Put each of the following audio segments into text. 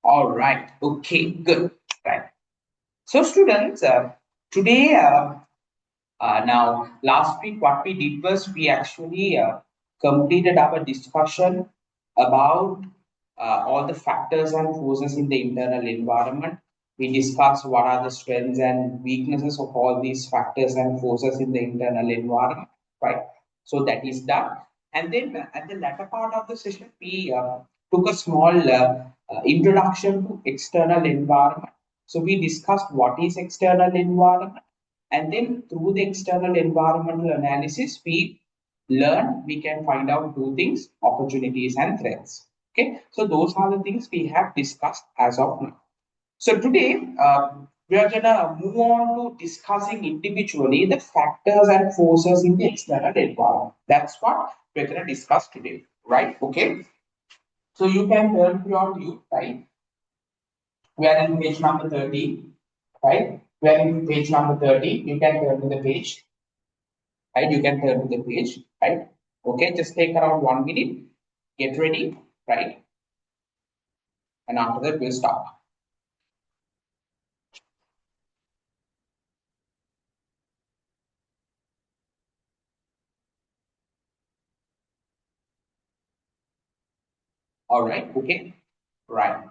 All right. Okay, good. Right. So, students, today, now, last week, what we did was we actually completed our discussion about all the factors and forces in the internal environment. We discussed what are the strengths and weaknesses of all these factors and forces in the internal environment, right? So, that is done. And then at the latter part of the session, we took a small introduction to external environment. So, we discussed what is external environment, and then through the external environmental analysis, we can find out two things: opportunities and threats. Okay, so those are the things we have discussed as of now. So today, we are gonna move on to discussing individually the factors and forces in the external environment. That's what we're gonna discuss today, right? Okay. So you can turn to your view, right? We are in page number 30, right? We are in page number 30. You can turn to the page, right? You can turn to the page, right? Okay, just take around 1 minute, get ready, right? And after that, we'll start. All right, okay, right.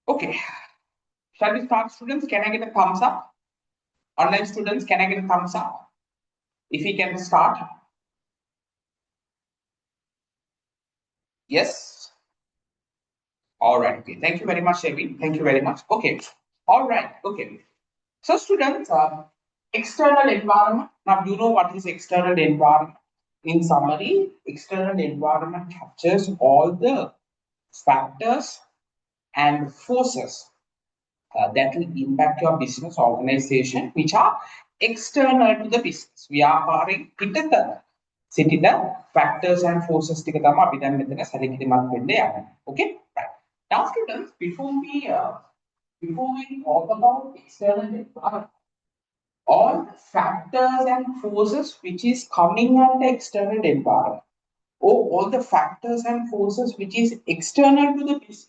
Okay, shall we start, students? Can I get a thumbs up? Online students, can I get a thumbs up? If we can start. Yes. All right, okay. Thank you very much, Shelby. Thank you very much. Okay. All right, okay. So, students, external environment. Now, you know what is external environment. In summary, external environment captures all the factors and forces that will impact your business organization, which are external to the business. ව්‍යාපාරයෙන් පිටත සිටින factors and forces ටික තමයි අපි දැන් මෙතන සැලකිලිමත් වෙන්න යන්නේ. Okay? Right. Now, students, before we talk about external environment, all factors and forces which is coming under external environment, or all the factors and forces which is external to the business,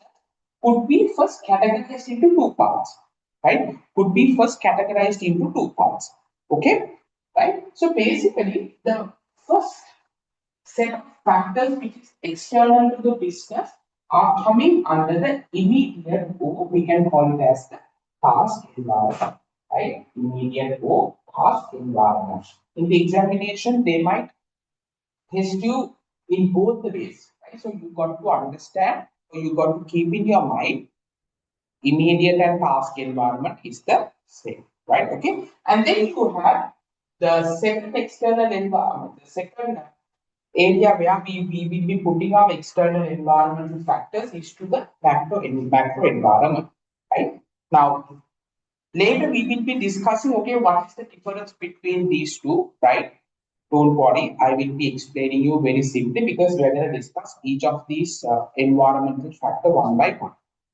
could be first categorized into two parts, right? Could be first categorized into two parts. Okay, right? So basically, the first set of factors which is external to the business are coming under the immediate, or we can call it as the task environment, right? Immediate or task environment. In the examination, they might test you in both the ways, right? So you got to understand, or you got to keep in your mind, immediate and task environment is the same, right? Okay, and then you have the second external environment, the second area where we will be putting our external environmental factors is to the macro environment, right? Now, later we will be discussing, okay, what is the difference between these two, right? Don't worry, I will be explaining you very simply because we are going to discuss each of these environmental factor one by one.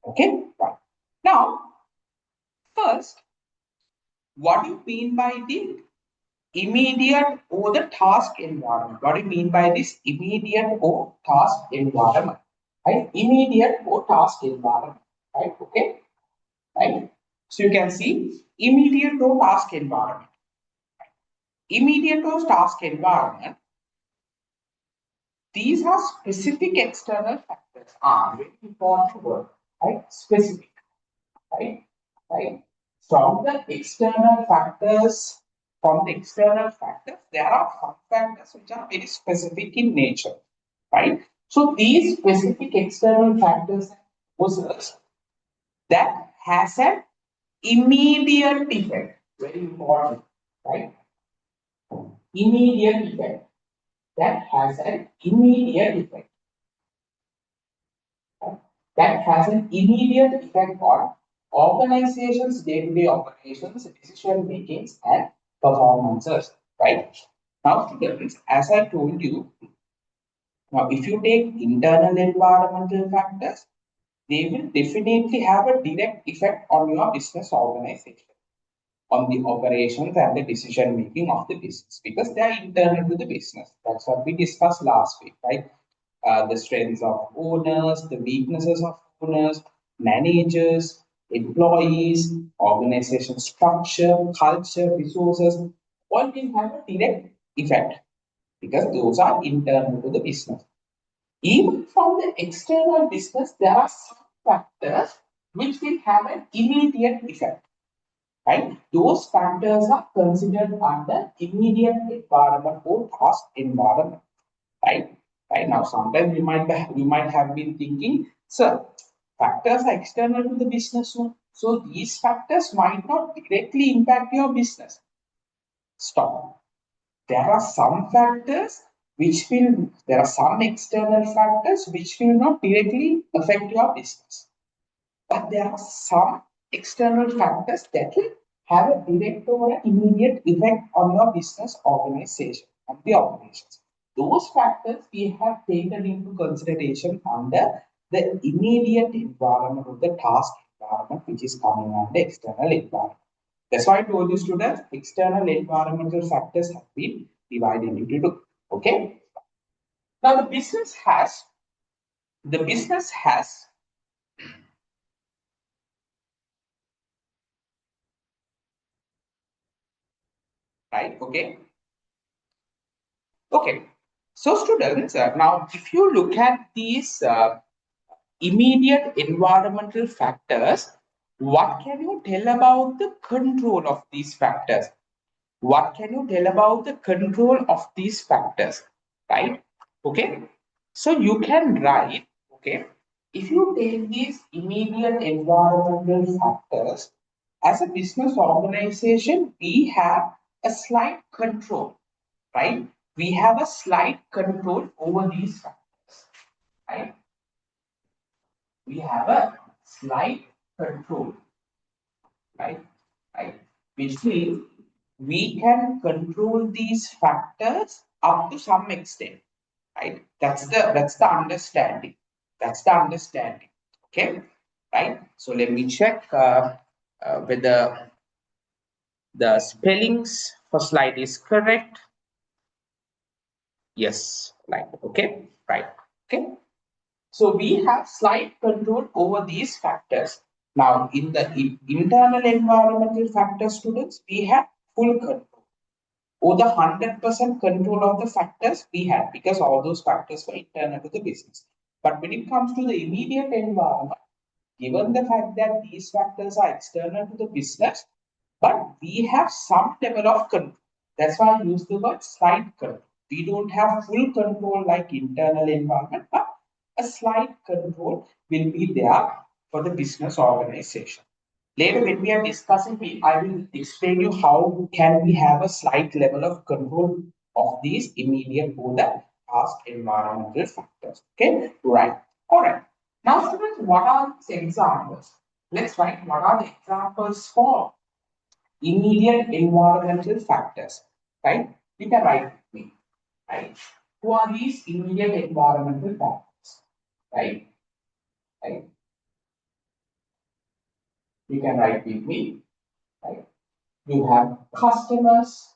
Okay, right. Now, first, what do you mean by the immediate or the task environment? What do you mean by this immediate or task environment? Right? Immediate or task environment. Right? Okay. Right. So you can see immediate or task environment. Immediate or task environment. These are specific external factors. Very important word. Right? Specific. Right? Right? From the external factors, there are some factors which are very specific in nature, right? So these specific external factors and forces that has an immediate effect, very important, right? Immediate effect, that has an immediate effect, right? That has an immediate effect on organizations' day-to-day operations, decision makings, and performances, right? Now, students, as I told you, now if you take internal environmental factors, they will definitely have a direct effect on your business organization, on the operations and the decision making of the business, because they are internal to the business. That's what we discussed last week, right? The strengths of owners, the weaknesses of owners, managers, employees, organization structure, culture, resources, all will have a direct effect because those are internal to the business. Even from the external business, there are some factors which will have an immediate effect, right? Those factors are considered under immediate environment or task environment, right? Right now, sometimes we might have been thinking, sir, factors are external to the business, so these factors might not directly impact your business. Stop. There are some factors there are some external factors which will not directly affect your business. But there are some external factors that will have a direct or an immediate effect on your business organization and the operations. Those factors we have taken into consideration under the immediate environment or the task environment, which is coming under external environment. That's why I told you students, external environmental factors have been divided into two. Okay. Now the business has right. Okay. Okay. So students, now if you look at these immediate environmental factors, what can you tell about the control of these factors? What can you tell about the control of these factors? Right? Okay. So you can write, okay, if you take these immediate environmental factors, as a business organization, we have a slight control, right? We have a slight control over these factors, right? We have a slight control, right? Right? Which means we can control these factors up to some extent, right? That's the understanding. That's the understanding. Okay, right? So let me check whether the spellings for slide is correct. Yes, right. Okay, right. Okay. So we have slight control over these factors. Now, in the internal environmental factors, students, we have full control. Or the 100% control of the factors we had because all those factors were internal to the business. But when it comes to the immediate environment, given the fact that these factors are external to the business, but we have some level of control. That's why I use the word slight control. We don't have full control like internal environment, but a slight control will be there for the business organization. Later, when we are discussing, I will explain you how can we have a slight level of control of these immediate or the task environmental factors. Okay, right. All right. Now, students, what are the examples? Let's write what are the examples for immediate environmental factors. Right? You can write with me. Right? Who are these immediate environmental factors? Right? Right? You can write with me. Right? You have customers.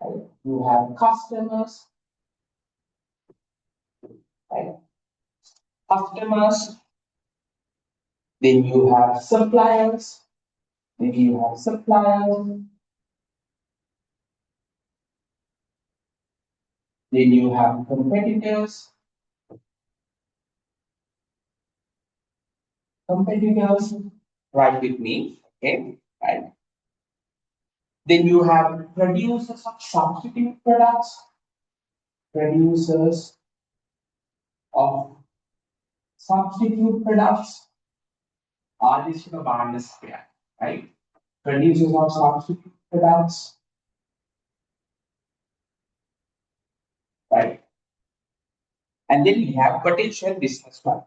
Right? You have customers. Right? Customers. Then you have suppliers. Then you have suppliers. Then you have competitors. Competitors. Right with me. Okay. Right. Then you have producers of substitute products. Producers of substitute products. Additional barnes, right? Producers of substitute products. Right. And then we have potential businessman.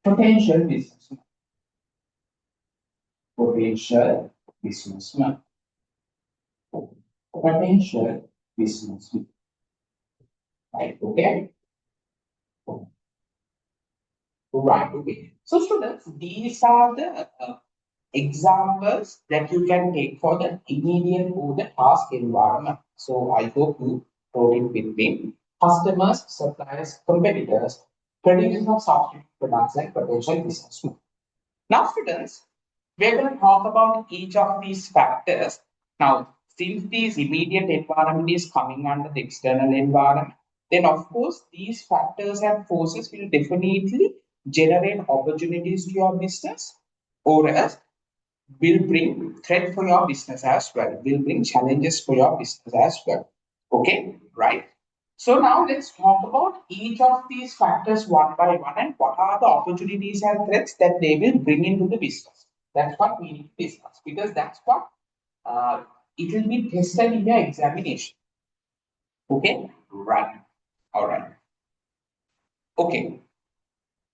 Potential businessman. Potential businessman. Potential businessman. Right. Okay. Right. Okay. So students, these are the examples that you can take for the immediate or the task environment. So I hope you wrote it with me. Customers, suppliers, competitors, Production of substitute products and potential business model. Now, students, we're going to talk about each of these factors. Now, since this immediate environment is coming under the external environment, then of course these factors and forces will definitely generate opportunities to your business, or else will bring threat for your business as well, will bring challenges for your business as well. Okay, right? So now let's talk about each of these factors one by one and what are the opportunities and threats that they will bring into the business. That's what we need to discuss because that's what it will be tested in your examination. Okay, right. All right. Okay.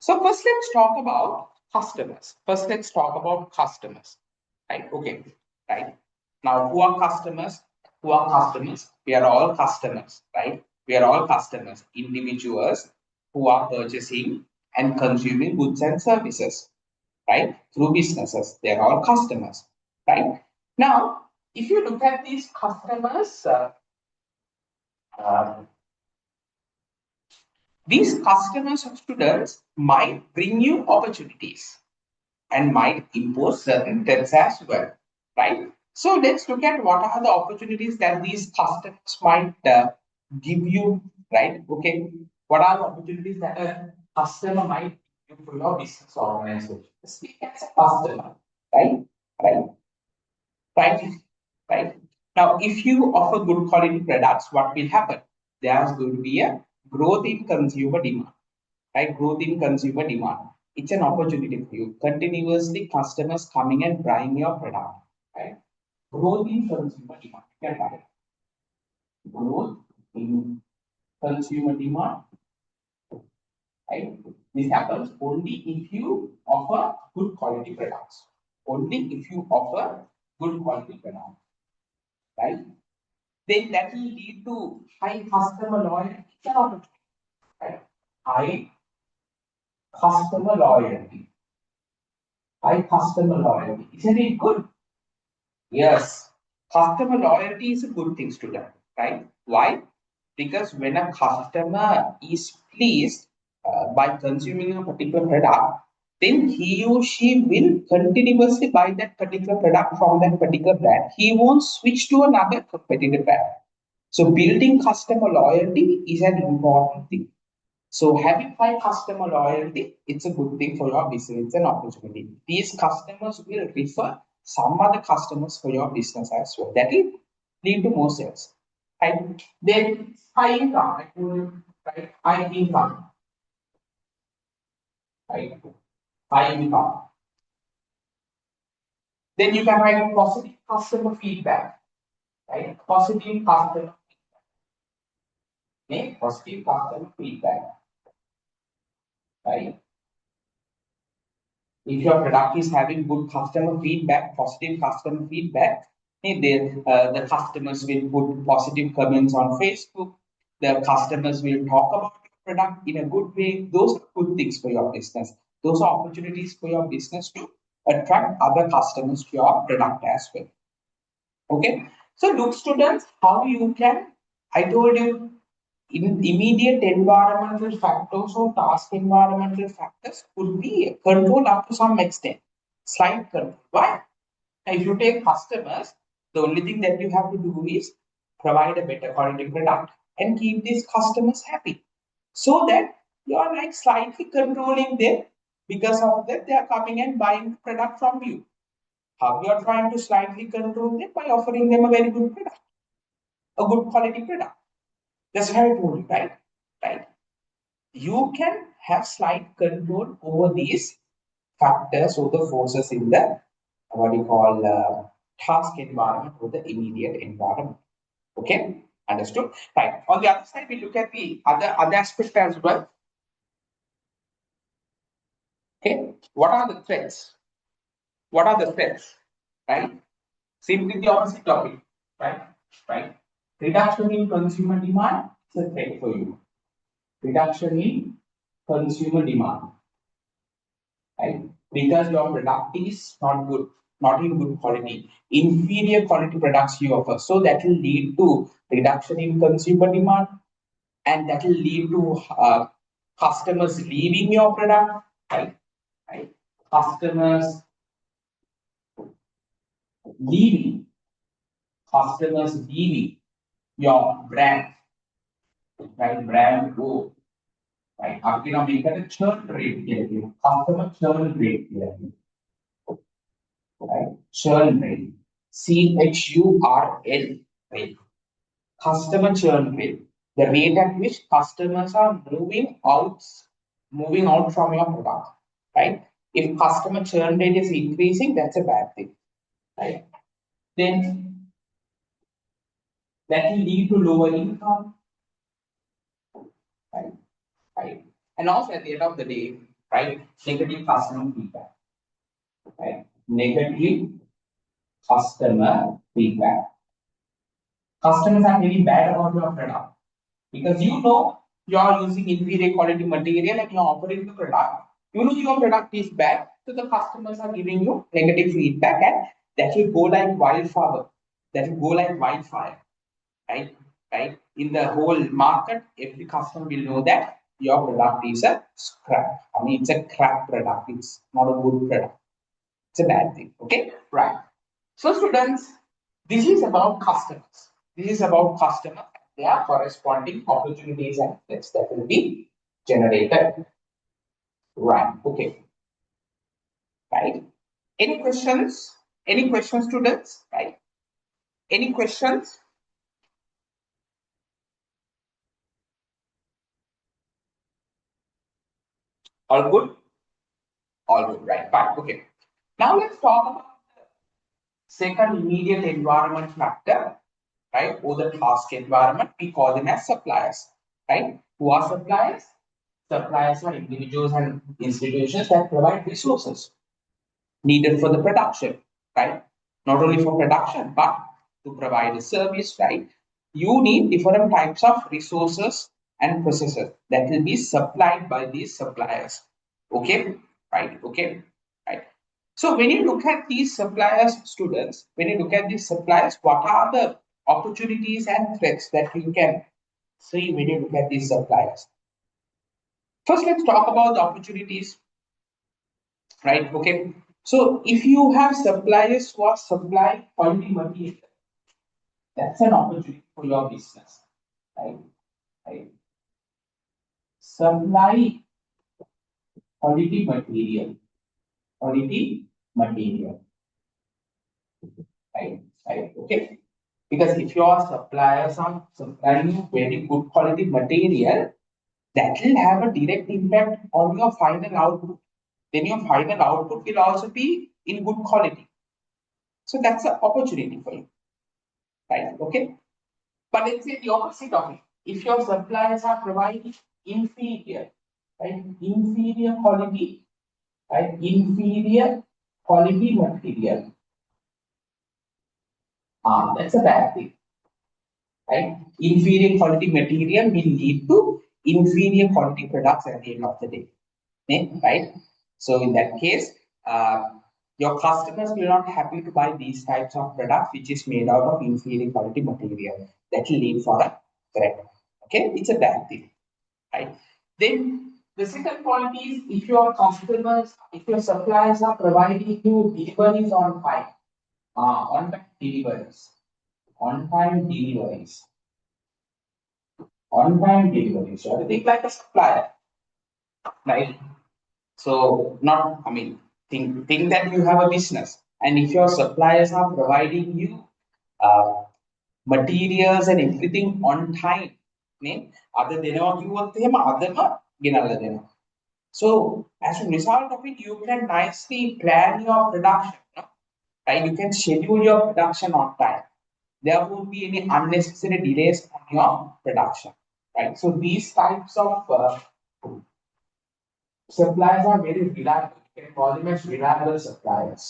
So first let's talk about customers. First let's talk about customers. Right. Okay. Right. Now who are customers? Who are customers? We are all customers, right? We are all customers, individuals who are purchasing and consuming goods and services, right? Through businesses. They are all customers, right? Now, if you look at these customers, uh, these customers or students might bring you opportunities and might impose certain threats as well, right? So let's look at what are the opportunities that these customers might give you, right? Okay, what are the opportunities that a customer might give you for your business organization? Speak as a customer, right? Right, right, right. Now, if you offer good quality products, what will happen? There's going to be a growth in consumer demand, right? Growth in consumer demand. It's an opportunity for you. Continuously, customers coming and buying your product, right? Growth in consumer demand. You can write growth in consumer demand, right? This happens only if you offer good quality products. Only if you offer good quality products, right? Then that will lead to high customer loyalty. It's an opportunity, right? High customer loyalty. High customer loyalty. Isn't it good? Yes, customer loyalty is a good thing, student, right? Why? Because when a customer is pleased by consuming a particular product, then he or she will continuously buy that particular product from that particular brand. He won't switch to another competitor brand. So building customer loyalty is an important thing. So having high customer loyalty, it's a good thing for your business. It's an opportunity. These customers will refer some other customers for your business as well. That will lead to more sales. Right? Then high income, right? High income, right? High income. Then you can write positive customer feedback, right? Positive customer, make positive customer feedback, right? If your product is having good customer feedback, positive customer feedback, the customers will put positive comments on Facebook. The customers will talk about your product in a good way. Those are good things for your business. Those are opportunities for your business to attract other customers to your product as well. Okay. So look, students, how you can, I told you, in immediate environmental factors or task environmental factors could be controlled up to some extent. Slight control. Why? If you take customers, the only thing that you have to do is provide a better quality product and keep these customers happy. So that you are like slightly controlling them, because of that they are coming and buying the product from you. How you are trying to slightly control them? By offering them a very good product, a good quality product. That's how I told you, right? Right. You can have slight control over these factors or the forces in the what you call task environment or the immediate environment. Okay, understood? Right. On the other side, we look at the other aspect as well. Okay, what are the threats? What are the threats? Right. Simply the opposite topic. Right. Right. Reduction in consumer demand is a threat for you. Reduction in consumer demand, right? Because your product is not good, not in good quality, inferior quality products you offer. So that will lead to reduction in consumer demand, and that will lead to customers leaving your product, right? Right? Customers leaving, customers leaving your brand, right? Brand go, right? आप क्या make a churn rate here, customer churn rate here, right? Churn rate, CHURN rate, customer churn rate, the rate at which customers are moving out from your product, right? If customer churn rate is increasing, that's a bad thing, right? Then that will lead to lower income, right? Right. And also at the end of the day, right? Negative customer feedback, right? Negative customer feedback. Customers are very bad about your product because you know you are using inferior quality material and you are offering the product. You know your product is bad, so the customers are giving you negative feedback, and that will go like wildfire. That will go like wildfire, right? Right? In the whole market, every customer will know that your product is a scrap. I mean, it's a crap product. It's not a good product. It's a bad thing. Okay, right? So, students, this is about customers. This is about customers. Their corresponding opportunities and threats that will be generated. Right. Okay. Right. Any questions? Any questions, students? Right. Any questions? All good? All good. Right. Fine. Okay. Now let's talk about second immediate environment factor, right? Or the task environment. We call them as suppliers, right? Who are suppliers? Suppliers are individuals and institutions that provide resources needed for the production, right? Not only for production, but to provide a service, right? You need different types of resources and processes that will be supplied by these suppliers. Okay, right? Okay, right. So when you look at these suppliers, students, when you look at these suppliers, what are the opportunities and threats that you can see when you look at these suppliers? First, let's talk about the opportunities, right? Okay. So if you have suppliers who are supplying quality material, that's an opportunity for your business, right? Right. Supply quality material, right? Right. Okay. Because if your suppliers are supplying you very good quality material, that will have a direct impact on your final output. Then your final output will also be in good quality. So that's an opportunity for you, right? Okay. But let's say the opposite of it. If your suppliers are providing inferior, right? Inferior quality, right? Inferior quality material. That's a bad thing, right? Inferior quality material will lead to inferior quality products at the end of the day, right? So in that case, your customers will not happy to buy these types of products which is made out of inferior quality material. That will lead for a threat. Okay, it's a bad thing, right? Then the second point is if your customers, if your suppliers are providing you deliveries on time, on time deliveries, on time deliveries, on time deliveries. So think like a supplier, right? So not, I mean, think that you have a business, and if your suppliers are providing you uh, materials and everything on time, නේ අද දෙනවා කිව්වොත් එහෙම අදම ගෙනල්ලා දෙනවා. So as a result of it, you can nicely plan your production, no? Right? You can schedule your production on time. There won't be any unnecessary delays on your production, right? So these types of suppliers are very reliable. You can call them as reliable suppliers.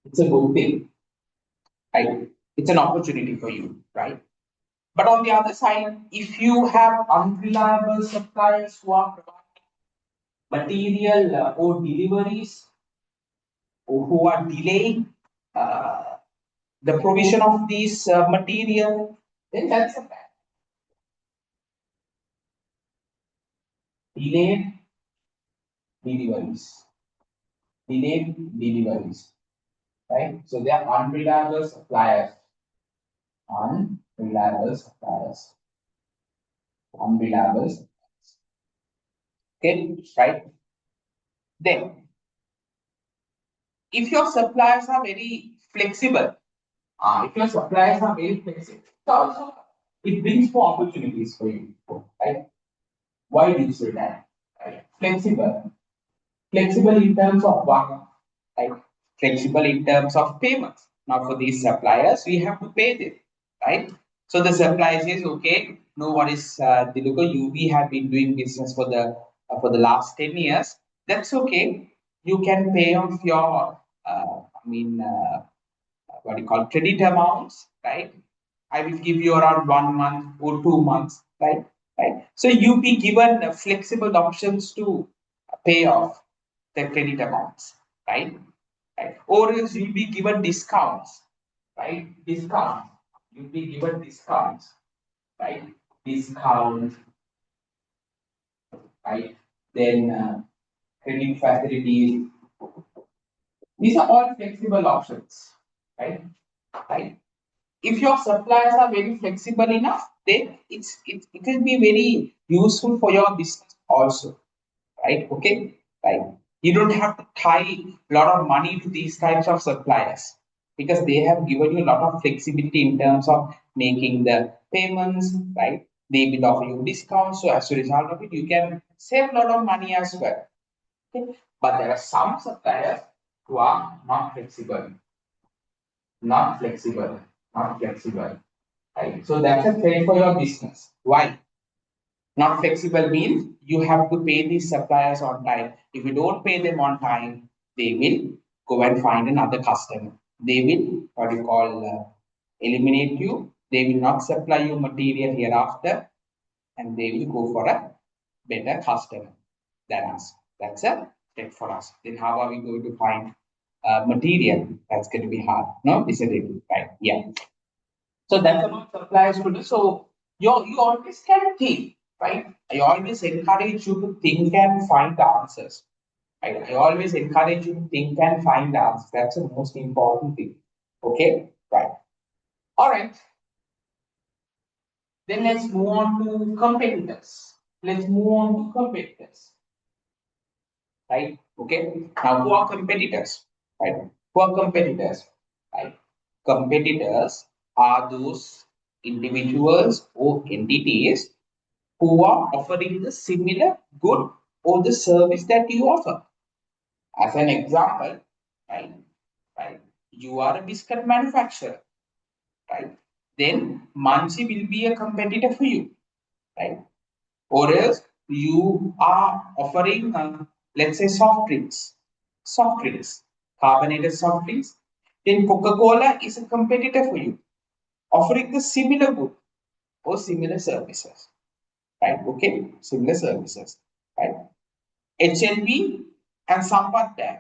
It's a good thing, right? It's an opportunity for you, right? But on the other side, if you have unreliable suppliers who are providing material or deliveries, or who are delaying the provision of these material, then that's a bad. delayed deliveries. Delayed deliveries. Right? So they are unreliable suppliers. Unreliable suppliers. Unreliable suppliers. Okay, right? Then, if your suppliers are very flexible, if your suppliers are very flexible, so also it brings more opportunities for you, right? Why do you say that? Right? Flexible in terms of what? Right? Flexible in terms of payments. Now, for these suppliers, we have to pay them, right? So the supplier says, okay, no worries, Diluka, we have been doing business for the last 10 years. That's okay. You can pay off your, what do you call credit amounts, right? I will give you around 1 month or 2 months, right? Right. So you be given flexible options to pay off the credit amounts, right? Right. Or else you'll be given discounts, right? Discounts. You'll be given discounts, right? Discount, right? Then credit facilities. These are all flexible options, right? Right. If your suppliers are very flexible enough, then it will be very useful for your business also, right? Okay, right. You don't have to tie a lot of money to these types of suppliers because they have given you a lot of flexibility in terms of making the payments, right? They will offer you discounts, so as a result of it, you can save a lot of money as well. Okay? But there are some suppliers who are not flexible, not flexible, not flexible. Right? So that's a threat for your business. Why? Not flexible means you have to pay these suppliers on time. If you don't pay them on time, they will go and find another customer. They will, what you call, eliminate you. They will not supply you material hereafter, and they will go for a better customer than us. That's a threat for us. Then how are we going to find material? That's going to be hard. No, isn't it? Right? Yeah. So that's about suppliers to do. So you always can think, right? I always encourage you to think and find the answers. Right? I always encourage you to think and find the answers. That's the most important thing. Okay, right. All right. Then let's move on to competitors. Let's move on to competitors. Right? Okay. Now who are competitors? Right? Who are competitors? Right? Competitors are those individuals or entities who are offering the similar good or the service that you offer. As an example, right, right, you are a biscuit manufacturer, right? Then Mansi will be a competitor for you, right? Or else you are offering, let's say, soft drinks, carbonated soft drinks. Then Coca-Cola is a competitor for you, offering the similar good or similar services, right? Okay, similar services, right? HNB and Samvad Bank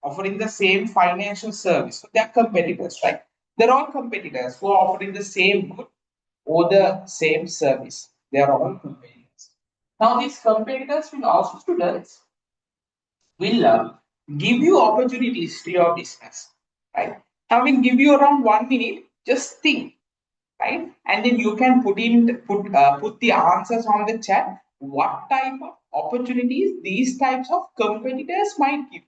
offering the same financial service. So they are competitors, right? They're all competitors who are offering the same good or the same service. They are all competitors. Now, these competitors will also, students, will give you opportunities to your business, right? I will give you around 1 minute. Just think, right? And then you can put the answers on the chat. What type of opportunities these types of competitors might give,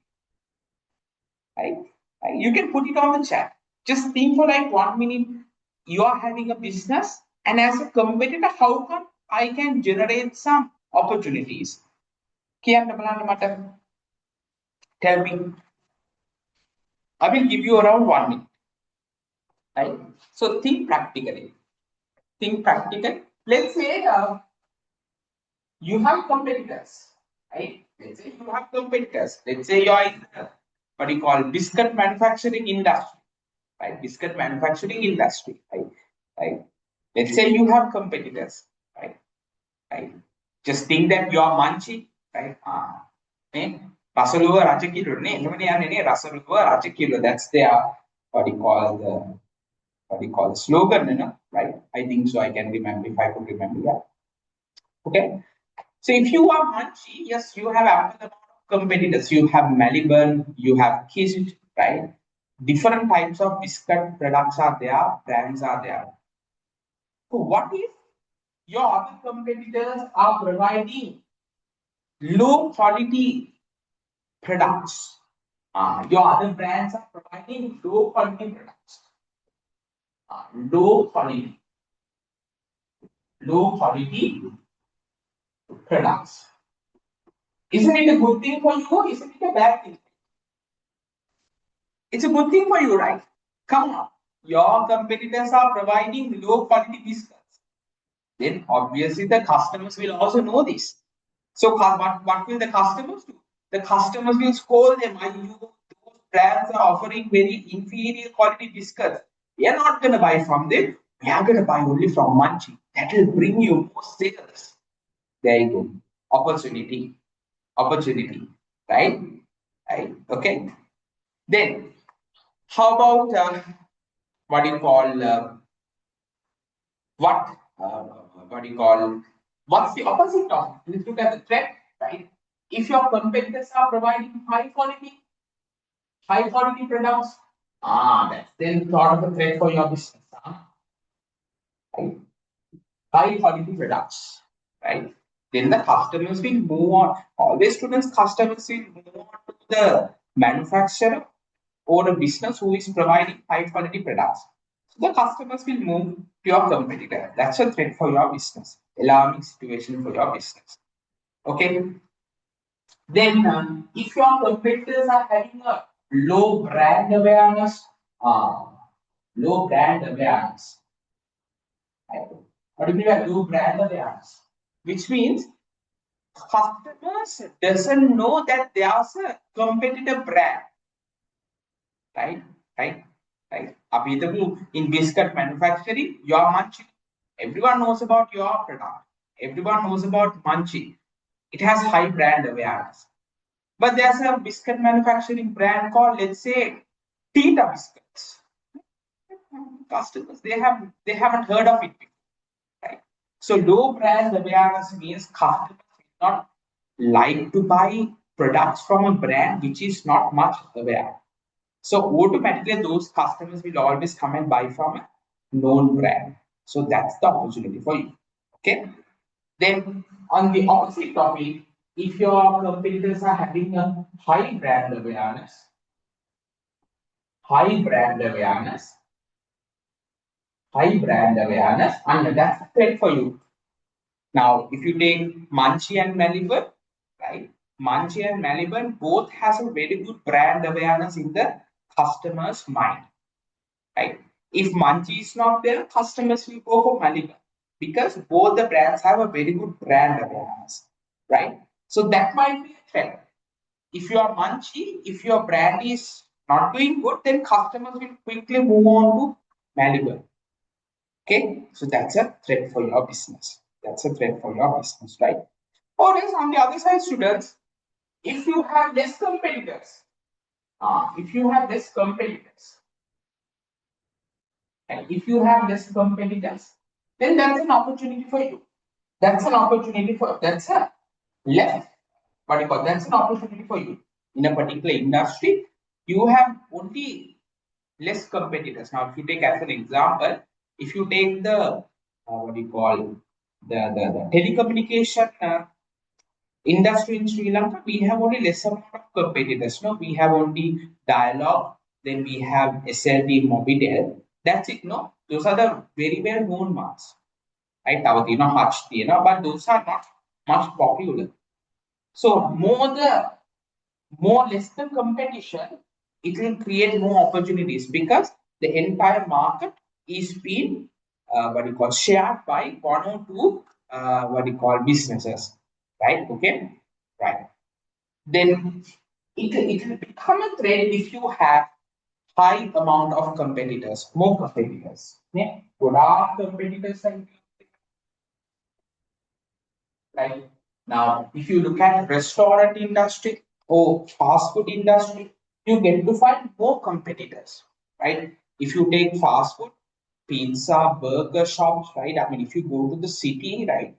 right? Right? You can put it on the chat. Just think for like 1 minute. You are having a business, and as a competitor, how come I can generate some opportunities? කියන්න බලන්න මට. Tell me. I will give you around 1 minute, right? So think practically. Think practically. Let's say you have competitors, right? Let's say you have competitors. Let's say you're in what you call biscuit manufacturing industry, right? Biscuit manufacturing industry, right? Right. Let's say you have competitors, right? Right. Just think that you are munching, right? Rasaluwa Rajakilo, Rasaluwa Rajakilo. That's their what do you call the slogan, right? I think so. I can remember if I could remember that. Okay. So if you are Munchie, yes, you have ample amount of competitors. You have Melbourne, you have Kist, right? Different types of biscuit products are there, brands are there. So what if your other competitors are providing low quality products? Your other brands are providing low quality products. Low quality, low quality products. Isn't it a good thing for you? Isn't it a bad thing? It's a good thing for you, right? Come on. Your competitors are providing low quality biscuits. Then obviously the customers will also know this. So what will the customers do? The customers will scold them. Are you those brands are offering very inferior quality biscuits? We are not going to buy from them. We are going to buy only from Munchie. That will bring you more sales. There you go. Opportunity. Opportunity. Right? Right. Okay. Then how about what do you call what what do you call what's the opposite of it? Let's look at the threat, right? If your competitors are providing high quality products, that's then sort of a threat for your business. Right? High quality products, right? Then the customers will move on. Always students, customers will move on to the manufacturer or a business who is providing high quality products. So the customers will move to your competitor. That's a threat for your business. Alarming situation for your business. Okay. Then, if your competitors are having a low brand awareness, uh, low brand awareness. Right? What do you mean by low brand awareness? Which means customers doesn't know that there's a competitor brand, right? Right? Right? In biscuit manufacturing, your Munchie. Everyone knows about your product. Everyone knows about Munchie. It has high brand awareness. But there's a biscuit manufacturing brand called, let's say, Tita Biscuits. Customers they haven't heard of it before, right? So low brand awareness means customers will not like to buy products from a brand which is not much aware. So automatically those customers will always come and buy from a known brand. So that's the opportunity for you. Okay. Then on the opposite topic, if your competitors are having a high brand awareness, and that's a threat for you. Now, if you take Munchie and Melbourne, right? Munchie and Melbourne both has a very good brand awareness in the customer's mind, right? If Munchie is not there, customers will go for Melbourne because both the brands have a very good brand awareness, right? So that might be a threat. If you are Munchie, if your brand is not doing good, then customers will quickly move on to Melbourne. Okay, so that's a threat for your business. That's a threat for your business, right? Or else on the other side, students, if you have less competitors, and if you have less competitors, then that's an opportunity for you. That's an opportunity for that's a less what do you call that's an opportunity for you in a particular industry. You have only less competitors. Now, if you take as an example, if you take the what do you call the telecommunication industry in Sri Lanka, we have only less amount of competitors. No, we have only Dialog, then we have SLT Mobitel. That's it. No, those are the very well known ones, right? Hutch, but those are not much popular. So more less the competition, it will create more opportunities because the entire market is being what you call shared by one or two what you call businesses, right? Okay, right. Then it will become a trend if you have high amount of competitors, more competitors. Yeah, good are competitors and right now. If you look at restaurant industry or fast food industry, you get to find more competitors, right? If you take fast food, pizza, burger shops, right? I mean, if you go to the city, right,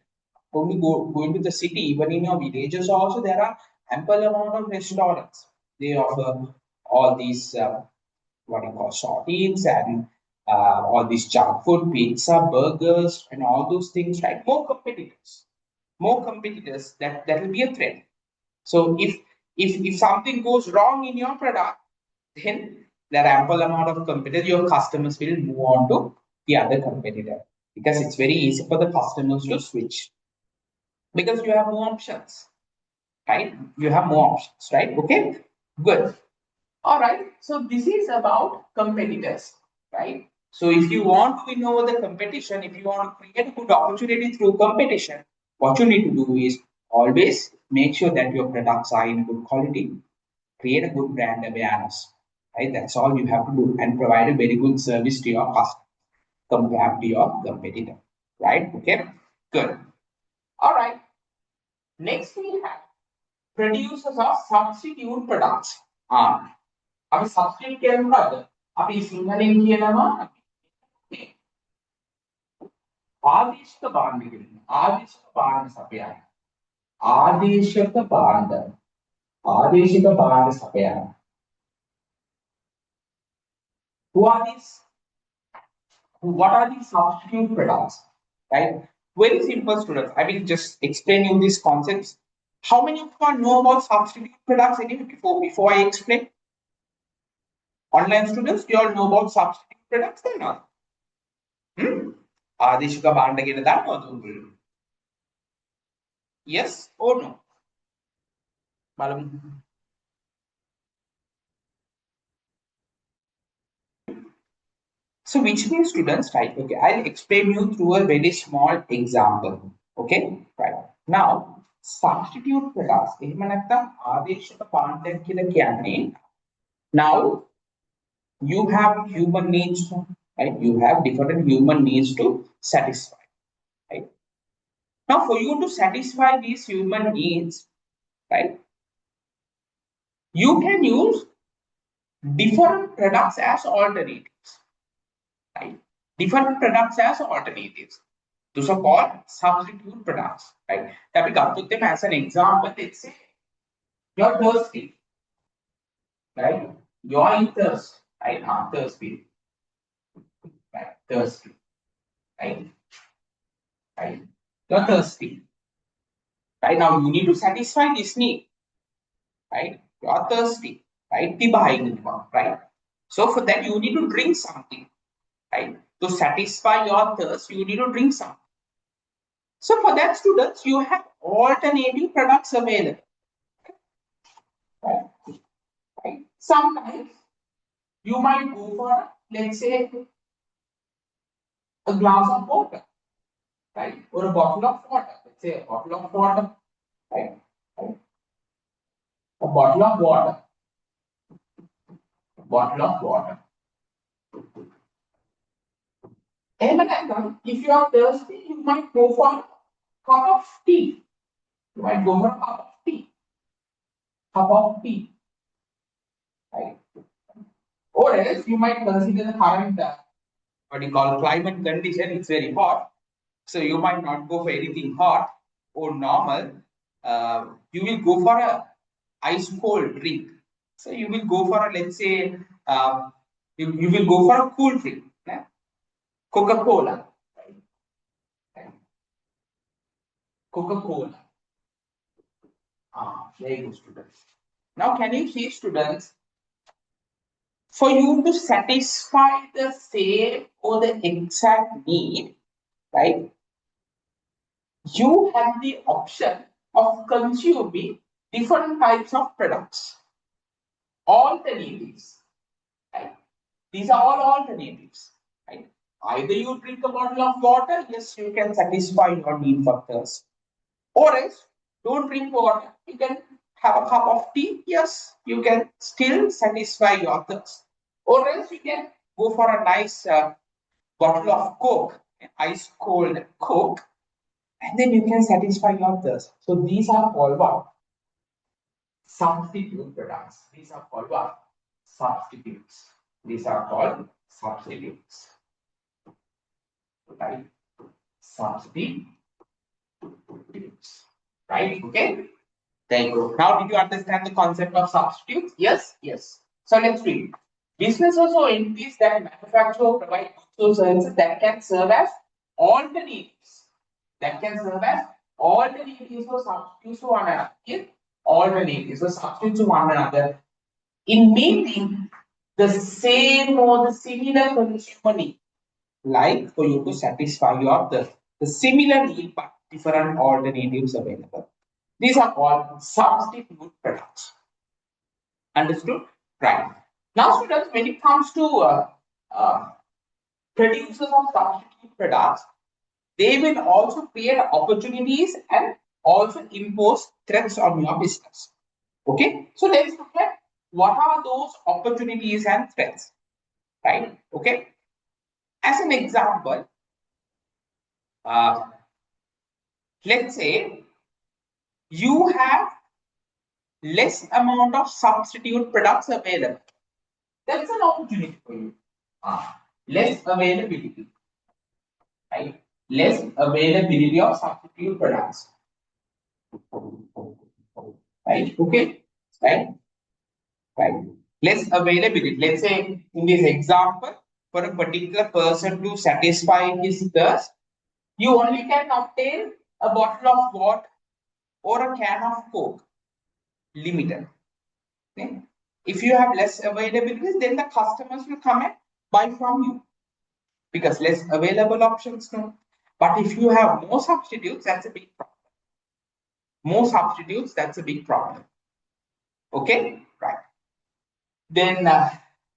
only go into the city, even in your villages also there are ample amount of restaurants. They offer all these what you call sardines and all these junk food, pizza, burgers, and all those things, right? More competitors. That will be a threat. So if something goes wrong in your product, then there are ample amount of competitors. Your customers will move on to the other competitor because it's very easy for the customers to switch because you have more options, right? You have more options, right? Okay, good. All right. So this is about competitors, right? So if you want to win over the competition, if you want to create a good opportunity through competition, what you need to do is always make sure that your products are in good quality, create a good brand awareness, right? That's all you have to do and provide a very good service to your customer compared to your competitor, right? Okay, good. All right. Next we have producers of substitute products. අපි සබ්ස්ටිටියුට් කියන්නේ මොකද්ද? අපි සිංහලෙන් කියනවා ආදේශක භාණ්ඩ කියලා. ආදේශක භාණ්ඩ සපයන. ආදේශක භාණ්ඩ. ආදේශක භාණ්ඩ සපයන. Who are these? What are these substitute products? Right? Very simple, students. I will just explain you these concepts. How many of you know about substitute products anyway before I explain? Online students, do you all know about substitute products or not? ආදේශක භාණ්ඩ කියන දන්නවද උඹලා? Yes or no? බලමු. So which means students, right? Okay, I'll explain you through a very small example. Okay, right. Now, substitute products. එහෙම නැත්නම් ආදේශක භාණ්ඩ කියලා කියන්නේ now you have human needs, right? You have different human needs to satisfy, right? Now, for you to satisfy these human needs, right, you can use different products as alternatives, right? Different products as alternatives. Those are called substitute products, right? That we got them as an example. Let's say you're thirsty, right? You're in thirst, right? Thirsty, right? Thirsty, right? Right? You're thirsty, right? Now you need to satisfy this need, right? You're thirsty, right? Right? So for that you need to drink something, right? To satisfy your thirst, you need to drink something. So for that, students, you have alternative products available. Right? Right? Sometimes you might go for, let's say, a glass of water, right? Or a bottle of water. Let's say a bottle of water, right? Right? A bottle of water. A bottle of water. And if you are thirsty, you might go for a cup of tea. You might go for a cup of tea. Cup of tea. Right? Or else you might consider the current what you call climate condition. It's very hot, so you might not go for anything hot or normal. You will go for a ice cold drink. So you will go for a, let's say, you will go for a cool drink, Coca-Cola. Coca-Cola. Very good, students. Now, can you see, students? For you to satisfy the same or the exact need, right? You have the option of consuming different types of products, alternatives, right? These are all alternatives, right? Either you drink a bottle of water, yes, you can satisfy your need for thirst, or else don't drink water, you can have a cup of tea, yes, you can still satisfy your thirst. Or else you can go for a nice bottle of Coke, ice cold Coke, and then you can satisfy your thirst. So these are called what? Substitute products. These are called what? Substitutes. These are called substitutes. Right? Substitute. substitutes. Right? Okay. There you go. Now, did you understand the concept of substitutes? Yes. Yes. So let's read. Businesses or entities that manufacture or provide goods or services that can serve as alternatives. That can serve as alternatives or substitutes to one another. Okay? Alternatives or substitutes to one another in meeting the same or the similar consumer need, like for you to satisfy your the similar need but different alternatives available. These are called substitute products. Understood? Right. Now, students, when it comes to uh, producers of substitute products, they will also create opportunities and also impose threats on your business. Okay, so let's look at what are those opportunities and threats, right? Okay, as an example, uh, let's say you have less amount of substitute products available. That's an opportunity for you. Less availability, right? Less availability of substitute products, right? Okay, right? Right. Less availability. Let's say in this example, for a particular person to satisfy his thirst, you only can obtain a bottle of water or a can of Coke, limited. Okay? If you have less availability, then the customers will come and buy from you because less available options. No. But if you have more substitutes, that's a big problem. More substitutes, that's a big problem. Okay, right. Then,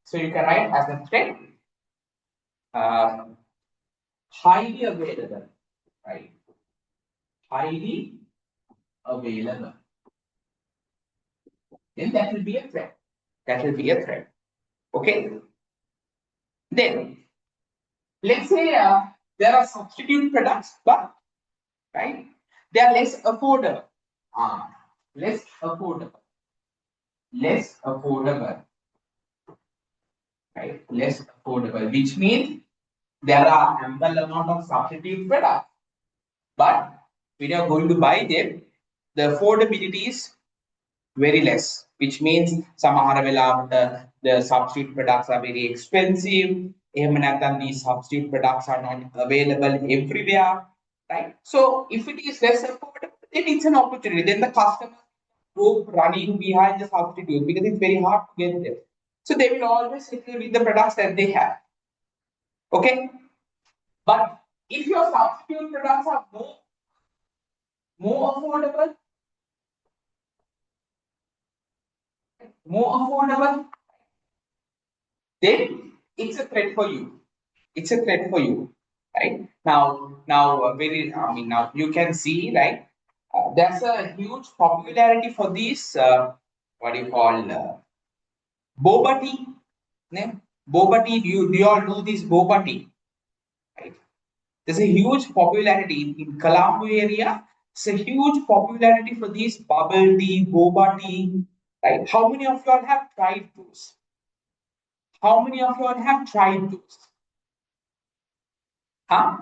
so you can write as a threat, uh, highly available, right? Highly available. Then that will be a threat. That will be a threat. Okay. Then let's say there are substitute products, but right, they are less affordable. Less affordable. Less affordable. Right? Less affordable, which means there are ample amount of substitute products, but when you are going to buy them, the affordability is very less, which means සමහර වෙලාවට the substitute products are very expensive. එහෙම නැත්නම් these substitute products are not available everywhere, right? So if it is less affordable, then it's an opportunity. Then the customer go running behind the substitute because it's very hard to get them. So they will always settle with the products that they have. Okay, but if your substitute products are more affordable, then it's a threat for you. It's a threat for you, right? Now, now you can see, right? There's a huge popularity for these. What do you call boba tea? Ne? Boba tea. Do you all know this boba tea? Right? There's a huge popularity in Colombo area. It's a huge popularity for these bubble tea, boba tea. Right? How many of you all have tried those? How many of you all have tried those? Huh?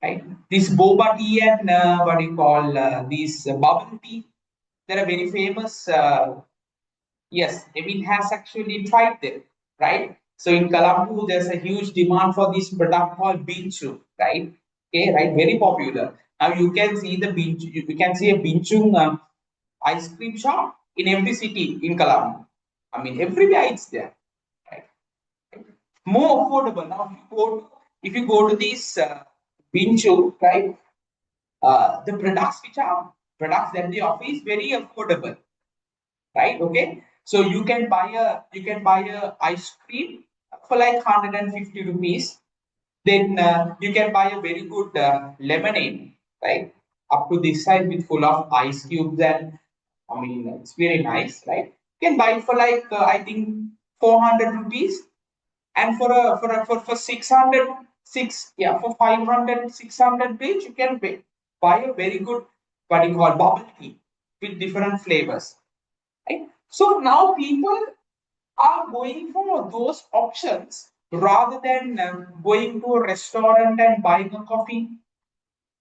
Right? This boba tea and what do you call these bubble tea? They're very famous. Yes, Evin has actually tried them, right? So in Colombo, there's a huge demand for this product called Binchu, right? Okay, right, very popular. Now you can see the Binchu, you can see a Binchung ice cream shop in every city in Colombo. I mean, everywhere it's there, right? More affordable. Now, if you go to this Binchu, right? The products that they offer is very affordable, right? Okay, so you can buy a ice cream for like 150 rupees. Then you can buy a very good lemonade, right? Up to this size with full of ice cubes, and I mean it's very nice, right? You can buy it for like I think 400 rupees, and for 600 for 500 600 page you can buy a very good what you call bubble tea with different flavors, right? So now people are going for those options rather than going to a restaurant and buying a coffee,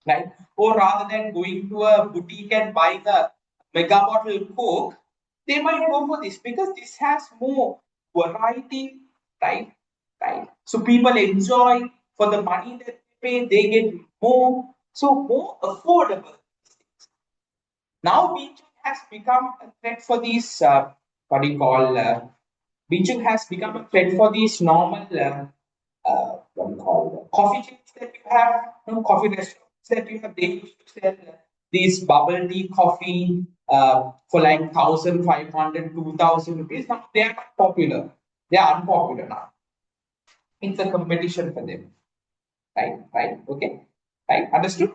right? Or rather than going to a boutique and buying a mega bottle Coke, they might go for this because this has more variety, right? Right. So people enjoy for the money that they pay, they get more, so more affordable. Now, beaching has become a threat for these, what do you call, beaching has become a threat for these normal, what do you call, coffee chains that you have, coffee restaurants that you have. They used to sell these bubble tea coffee for like 1,500, 2,000 rupees. Now they are not popular. They are unpopular now. It's a competition for them. Right, okay, right, understood.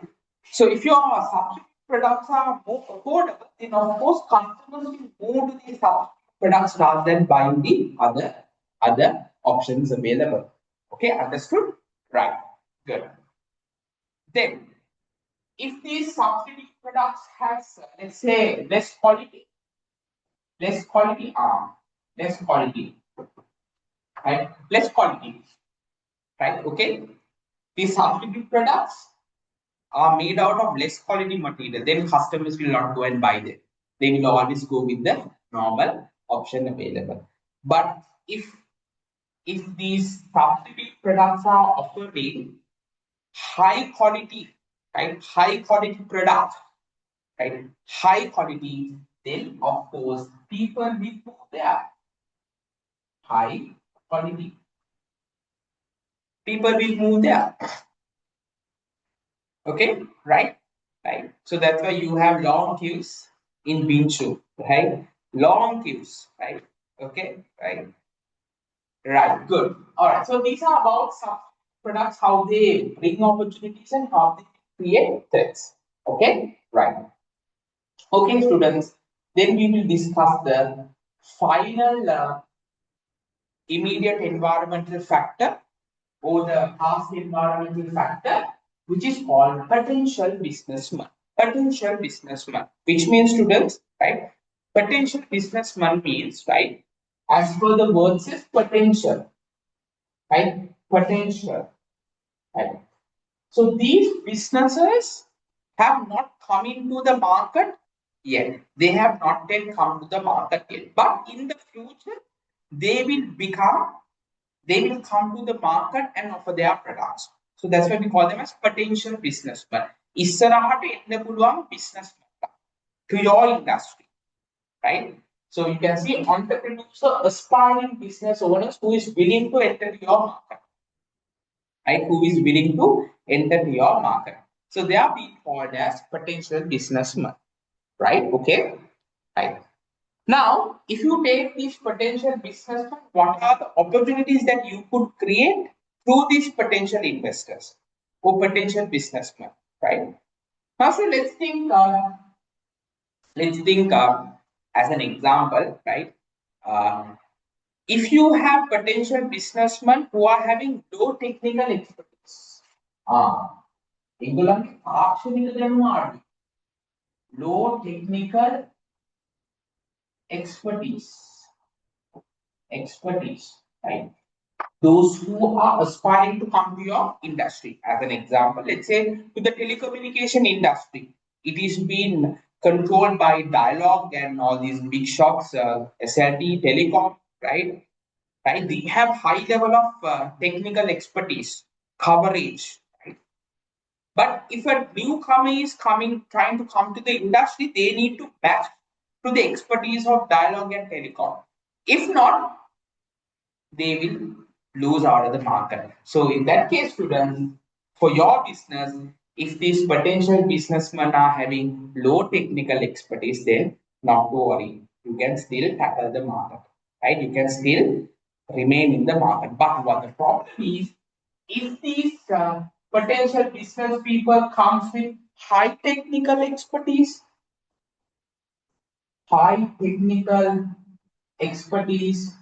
So if your substitute products are more affordable, then of course customers will move to these substitute products rather than buying the other options available. Okay, understood? Right, good. Then, if these substitute products has, let's say, less quality, less quality, right, less quality, right, okay, these substitute products are made out of less quality material, then customers will not go and buy them. They will always go with the normal option available. But if these substitute products are offering high quality, right, high quality product, right, high quality, then of course people will go there. High quality, people will move there. Okay, right? Right. So that's why you have long queues in Binchu, right? Long queues, right? Okay, right. Right, good. All right. So these are about some products, how they bring opportunities and how they create threats. Okay, right. Okay, students. Then we will discuss the final immediate environmental factor or the past environmental factor, which is called potential businessman. Potential businessman, which means, students, right? Potential businessman means, right? As per the word says, potential, right? Potential, right? So these businesses have not come into the market yet. They have not yet come to the market yet. But in the future, they will become they will come to the market and offer their products. So that's why we call them as potential businessmen. ඉස්සරහට එන්න පුළුවන් businessmen to your industry, right? So you can see entrepreneurs are aspiring business owners who is willing to enter your market, right? Who is willing to enter your market. So they are being called as potential businessmen, right? Okay, right. Now, if you take these potential businessmen, what are the opportunities that you could create through these potential investors or potential businessmen, right? Now, so let's think as an example, right? If you have potential businessmen who are having low technical expertise, ඒගොල්ලන්ගේ තාක්ෂණික දැනුම අඩුයි. Low technical expertise, right? Those who are aspiring to come to your industry. As an example, let's say to the telecommunication industry, it is being controlled by Dialog and all these big shops, SLT, Telecom, right? Right? They have high level of technical expertise, coverage, right? But if a newcomer is trying to come to the industry, they need to match to the expertise of Dialog and Telecom. If not, they will lose out of the market. So in that case, students, for your business, if these potential businessmen are having low technical expertise, then not to worry. You can still tackle the market, right? You can still remain in the market. But what the problem is, if these potential business people comes with high technical expertise, high technical expertise,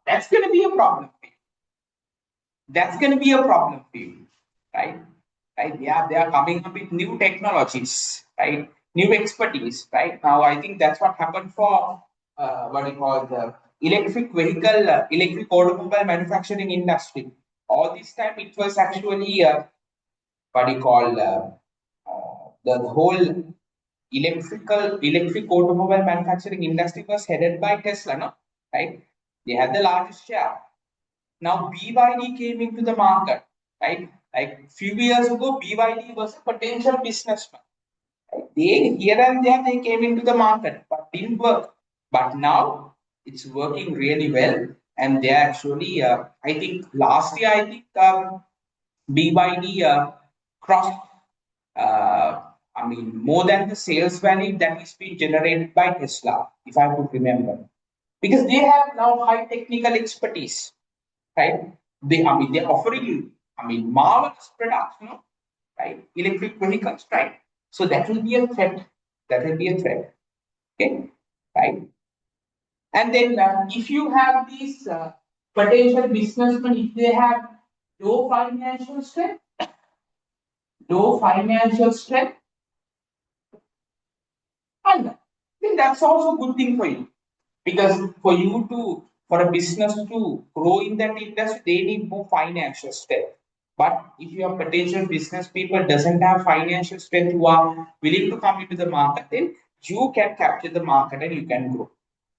that's going to be a problem. That's going to be a problem for you, right? Right? They are coming up with new technologies, right? New expertise, right? Now, I think that's what happened for what you call the electric vehicle, electric automobile manufacturing industry. All this time, it was actually what do you call the whole electric automobile manufacturing industry was headed by Tesla, no? Right? They had the largest share. Now BYD came into the market, right? Like few years ago, BYD was a potential businessman. Right? They here and there they came into the market, but didn't work. But now it's working really well, and they actually, I think last year, I think BYD crossed, I mean, more than the sales value that is being generated by Tesla, if I could remember, because they have now high technical expertise, right? I mean, they're offering you, I mean, marvelous products, you know, right? Electric vehicles, right? So that will be a threat. That will be a threat. Okay, right? And then if you have these potential businessmen, if they have low financial strength, low financial strength, and then that's also a good thing for you, because for a business to grow in that industry, they need more financial strength. But if your potential business people doesn't have financial strength who are willing to come into the market, then you can capture the market and you can grow.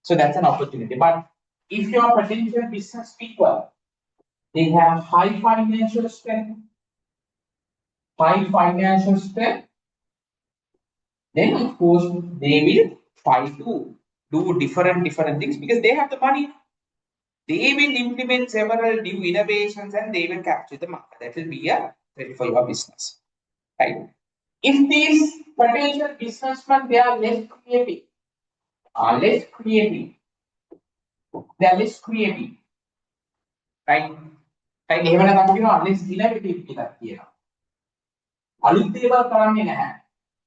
So that's an opportunity. But if your potential business people they have high financial strength, then of course they will try to do different things because they have the money. They will implement several new innovations and they will capture the market. That will be a threat for your business, right? If these potential businessmen they are less creative, they are less creative, right? Right? එහෙම නැත්නම් කියනවා less innovative කියලා කියනවා. අලුත් දේවල් කරන්නේ නැහැ.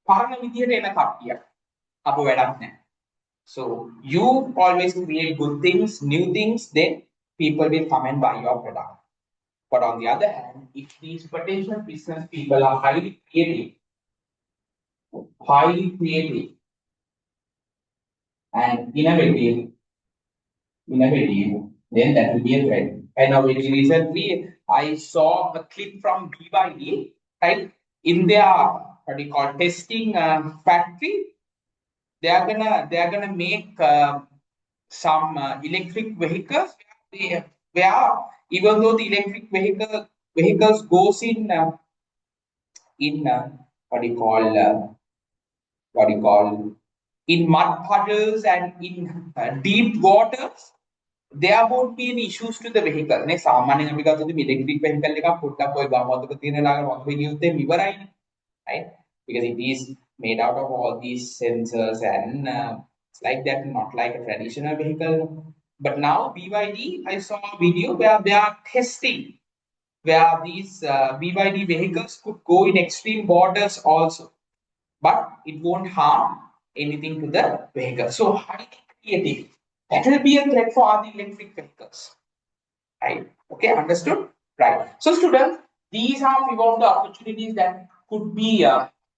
පරණ විදියට එන කට්ටියක්. අප වැඩක් නැහැ. So you always create good things, new things, then people will come and buy your product. But on the other hand, if these potential business people are highly creative and innovative, then that will be a threat. And now very recently, I saw a clip from BYD, right? In their what do you call testing factory, they are gonna make some electric vehicles where even though the electric vehicles goes in what do you call what do you call in mud puddles and in deep waters, there won't be any issues to the vehicle. නේ සාමාන්‍යයෙන් අපි ගත්තොත් මේ electric vehicle එකක් පොඩ්ඩක් ඔය ගමවතක තියෙන ලාග වතුර ගියොත් ඉවරයි, right? Because it is made out of all these sensors and it's like that, not like a traditional vehicle. But now BYD, I saw a video where they are testing where these BYD vehicles could go in extreme waters also, but it won't harm anything to the vehicle. So highly creative. That will be a threat for other electric vehicles. Right? Okay, understood? Right. So students, these are few of the opportunities that could be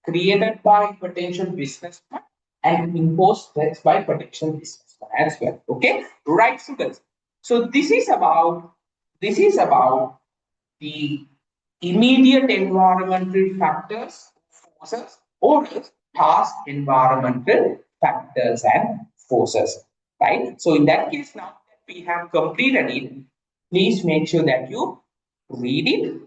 created by potential businessmen and imposed threats by potential businessmen as well. Okay, right, students. So this is about the immediate environmental factors, forces, or past environmental factors and forces. Right. So in that case, now that we have completed it, please make sure that you read it.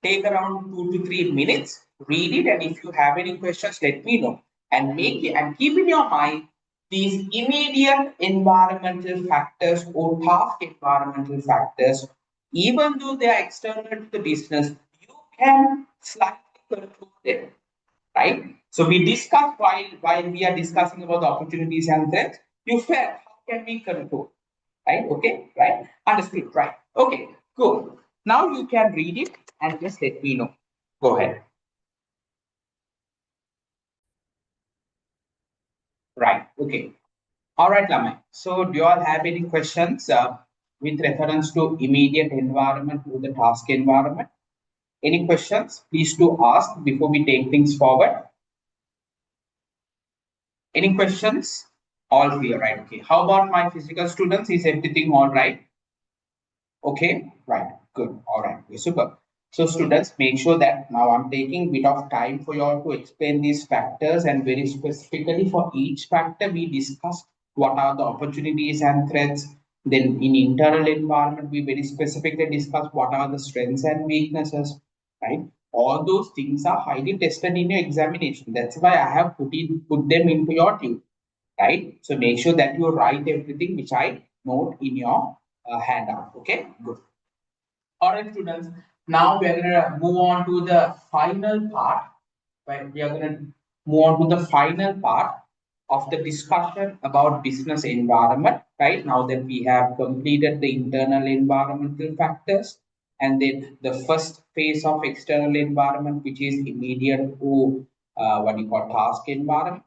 Take around 2 to 3 minutes, read it, and if you have any questions, let me know. And keep in your mind these immediate environmental factors or past environmental factors. Even though they are external to the business, you can slightly control them. Right? So we discussed while we are discussing about the opportunities and threats, you felt how can we control? Right? Okay, right? Understood, right? Okay, cool. Now you can read it and just let me know. Go ahead. Right, okay. All right, Lamai. So do you all have any questions with reference to immediate environment to the task environment? Any questions? Please do ask before we take things forward. Any questions? All clear, right? Okay. How about my physical students? Is everything all right? Okay, right, good. All right, okay, super. So students, make sure that now I'm taking a bit of time for you all to explain these factors, and very specifically for each factor we discussed what are the opportunities and threats. Then in internal environment, we very specifically discuss what are the strengths and weaknesses, right? All those things are highly tested in your examination. That's why I have put them into your tube, right? So make sure that you write everything which I note in your handout. Okay, good. All right, students. Now we are going to move on to the final part. Right? We are going to move on to the final part of the discussion about business environment. Right now that we have completed the internal environmental factors, and then the first phase of external environment, which is immediate or what you call task environment.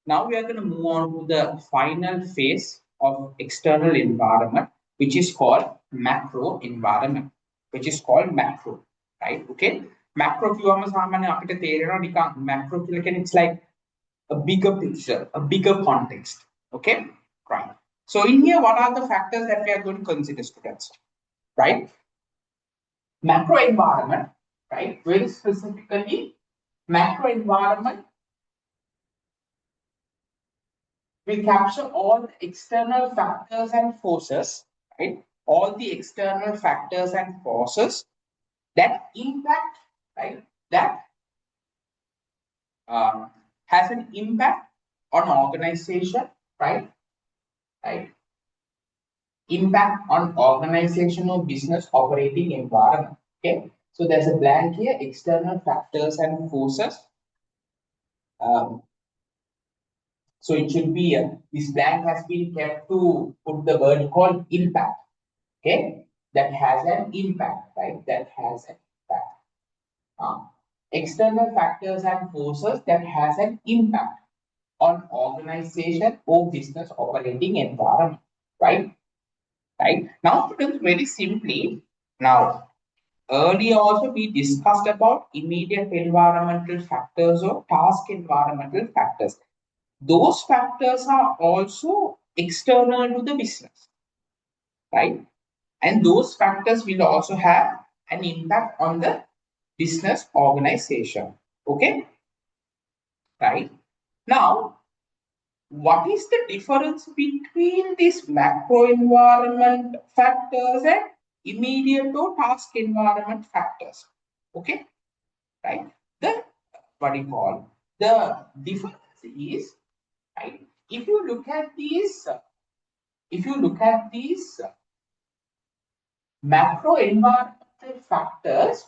Now we are going to move on to the final phase of external environment, which is called macro environment, which is called macro, right? Okay. Macro කියවම සාමාන්‍ය අපිට තේරෙනවා නිකන් macro කියලා කියන්නේ it's like a bigger picture, a bigger context. Okay, right. So in here, what are the factors that we are going to consider, students? Right? Macro environment, right? Very specifically, macro environment will capture all the external factors and forces, right? All the external factors and forces that impact, right? That has an impact on organization, right? Right? Impact on organization or business operating environment. Okay, so there's a blank here, external factors and forces. So it should be this blank has been kept to put the word called impact. Okay, that has an impact, right? That has an impact. External factors and forces that has an impact on organization or business operating environment, right? Right. Now, students, very simply, now earlier also we discussed about immediate environmental factors or task environmental factors. Those factors are also external to the business, right? And those factors will also have an impact on the business organization. Okay, right? Now, what is the difference between these macro environment factors and immediate or task environment factors? Okay, right? The what do you call the difference is, right? If you look at these, macro environmental factors,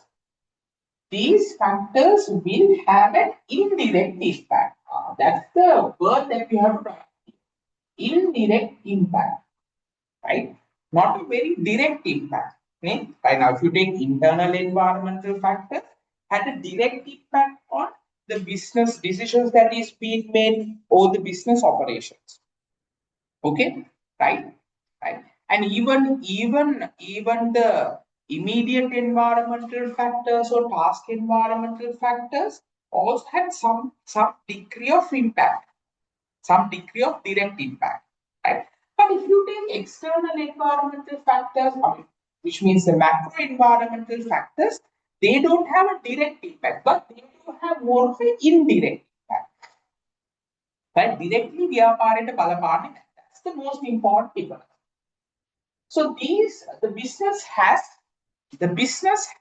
these factors will have an indirect impact. That's the word that you have to write. Indirect impact, right? Not a very direct impact. Okay? Right now, if you take internal environmental factors, had a direct impact on the business decisions that is being made or the business operations. Okay, right, right, and even the immediate environmental factors or task environmental factors also had some degree of impact, some degree of direct impact, right? But if you take external environmental factors, which means the macro environmental factors, they don't have a direct impact, but they do have more of an indirect impact. Right? Directly ව්‍යාපාරයට බලපාන්නේ නැහැ. That's the most important difference. So the business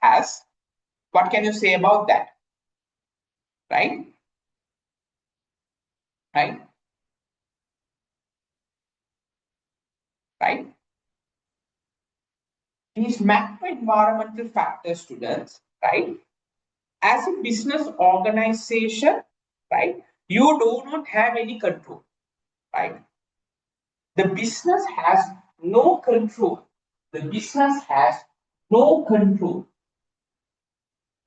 has, what can you say about that? Right? Right? Right? These macro environmental factors, students, right? As a business organization, right, you do not have any control, right? The business has no control. The business has no control,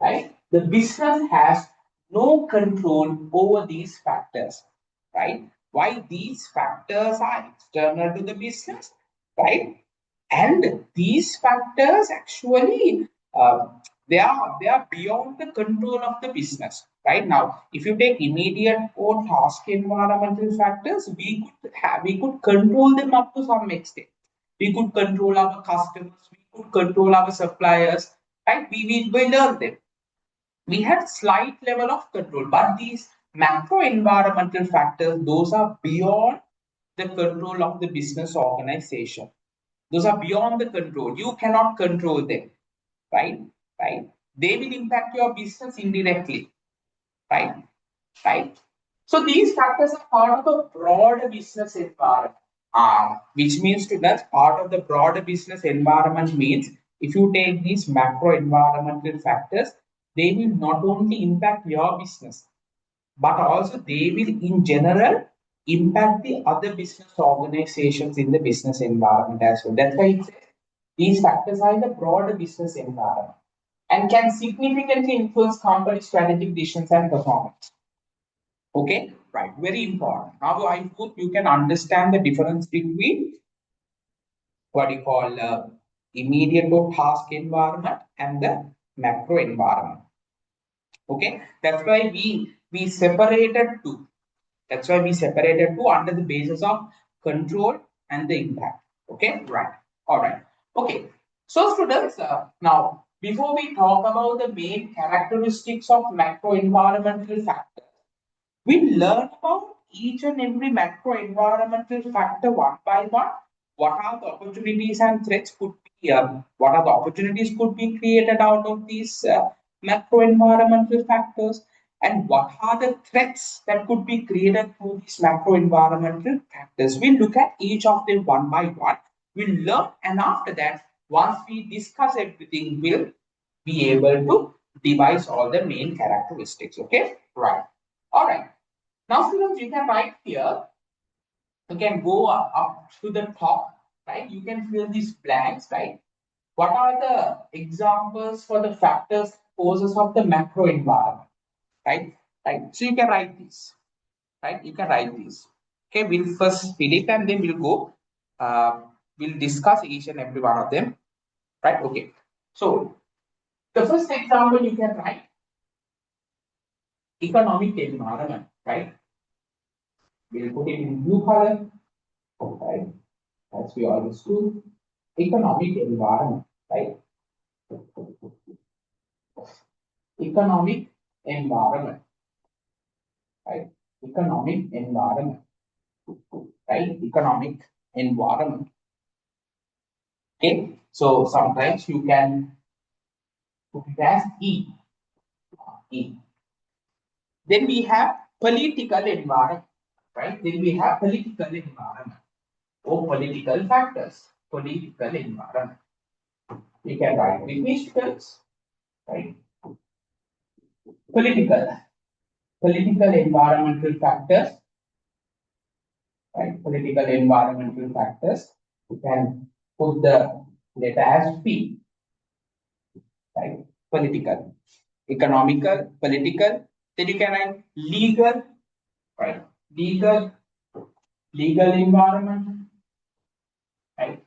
right? The business has no control over these factors, right? Why these factors are external to the business, right? And these factors actually they are beyond the control of the business. Right now, if you take immediate or task environmental factors, we could control them up to some extent. We could control our customers, we could control our suppliers, right? We learn them. We have slight level of control, but these macro environmental factors, those are beyond the control of the business organization. Those are beyond the control. You cannot control them, right? Right? They will impact your business indirectly, right? Right? So these factors are part of a broader business environment, which means to that part of the broader business environment means if you take these macro environmental factors, they will not only impact your business, but also they will in general impact the other business organizations in the business environment as well. That's why it says these factors are in the broader business environment and can significantly influence company strategic decisions and performance. Okay, right, very important. Now I hope you can understand the difference between what you call immediate or task environment and the macro environment. Okay, that's why we separated two. That's why we separated two under the basis of control and the impact. Okay, right. All right. Okay. So students, now before we talk about the main characteristics of macro environmental factors, we learn about each and every macro environmental factor one by one. What are the opportunities and threats could be? What are the opportunities could be created out of these macro environmental factors? And what are the threats that could be created through these macro environmental factors? We'll look at each of them one by one. We'll learn, and after that, once we discuss everything, we'll be able to devise all the main characteristics. Okay, right. All right. Now, students, you can write here, you can go up to the top, right? You can fill these blanks, right? What are the examples for the factors, causes of the macro environment, right? Right. So you can write these, right? You can write these. Okay, we'll first fill it and then we'll go, we'll discuss each and every one of them, right? Okay. So the first example you can write economic environment, right? We'll put it in blue color, right? As we always do, economic environment, right? Economic environment, right? Economic environment, right? Economic environment. Okay, so sometimes you can put it as E. E. Then we have political environment, right? Then we have political environment or political factors, political environment. We can write with me, students, right? Political environmental factors, right? Political environmental factors. You can put the letter as P, right? Political, economical, political. Then you can write legal, right? Legal environment, right?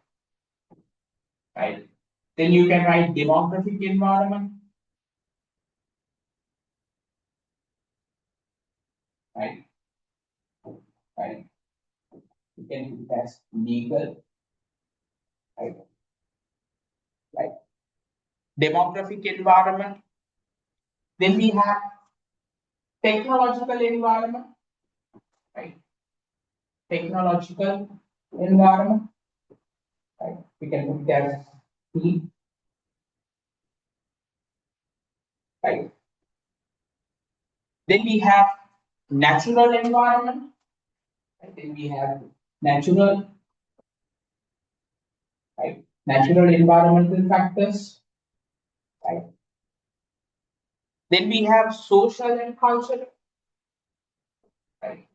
Right. Then you can write demographic environment, right? Right. You can put it as legal, right? Right. Demographic environment. Then we have technological environment, right? Technological environment, right? We can put it as T, right? Then we have natural environment, right? Then we have natural, right? Natural environmental factors, right? Then we have social and cultural, right?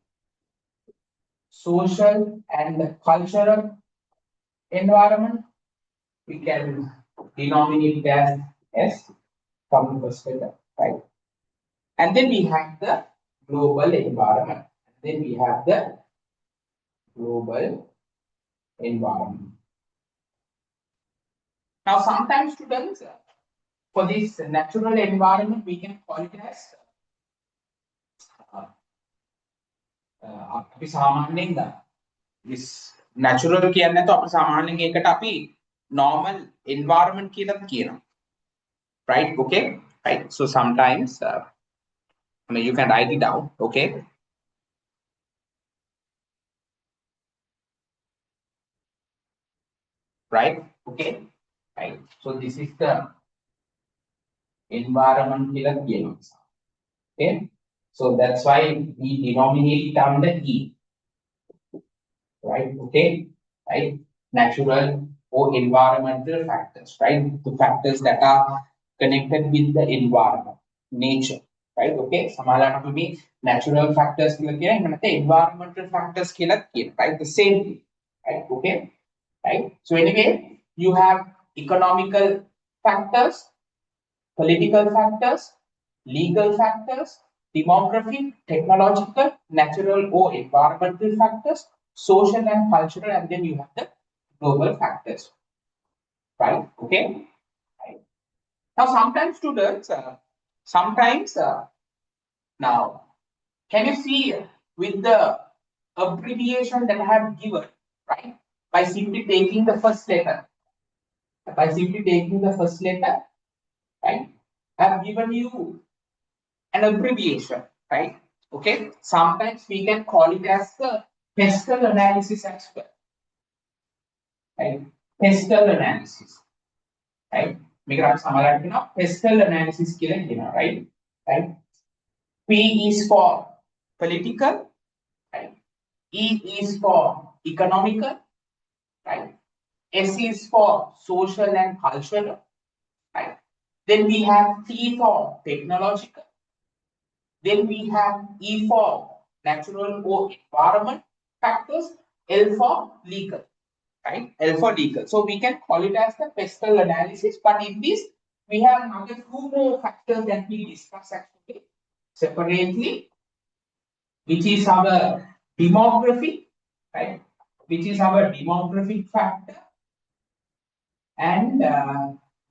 Social and cultural environment, we can denominate it as S, common perspective, right? And then we have the global environment. Then we have the global environment. Now, sometimes students, for this natural environment, we can call it as අපි සාමාන්‍යයෙන් this natural කියන්නේ તો අපි සාමාන්‍යයෙන් ඒකට අපි normal environment කියලා කියනවා. right? Okay, right. So sometimes, I mean, you can write it down, okay? Right, okay, right. So this is the environmental elements, okay? So that's why we denominate it under E, right? Okay, right. Natural or environmental factors, right? The factors that are connected with the environment, nature, right? Okay. සමහරවිට අපි natural factors කියලා කියන එහෙම නැත්නම් environmental factors කියලා කියන, right? The same thing, right? Okay, right. So anyway, you have economical factors, political factors, legal factors, demographic, technological, natural or environmental factors, social and cultural, and then you have the global factors, right? Okay. Right. Now, sometimes students, sometimes now, can you see with the abbreviation that I have given, right? By simply taking the first letter, by simply taking the first letter, right? I have given you an abbreviation, right? Okay. Sometimes we can call it as the pestle analysis as well, right? Pestle analysis, right? මේක අපි සමහරවිට කියනවා pestle analysis කියලා කියනවා, right? Right? P is for political, right? E is for economical, right? S is for social and cultural, right? Then we have T for technological. Then we have E for natural or environment factors, L for legal, right? L for legal. So we can call it as the pestle analysis, but in this, we have another two more factors that we discuss actually separately, which is our demography, right? Which is our demographic factor and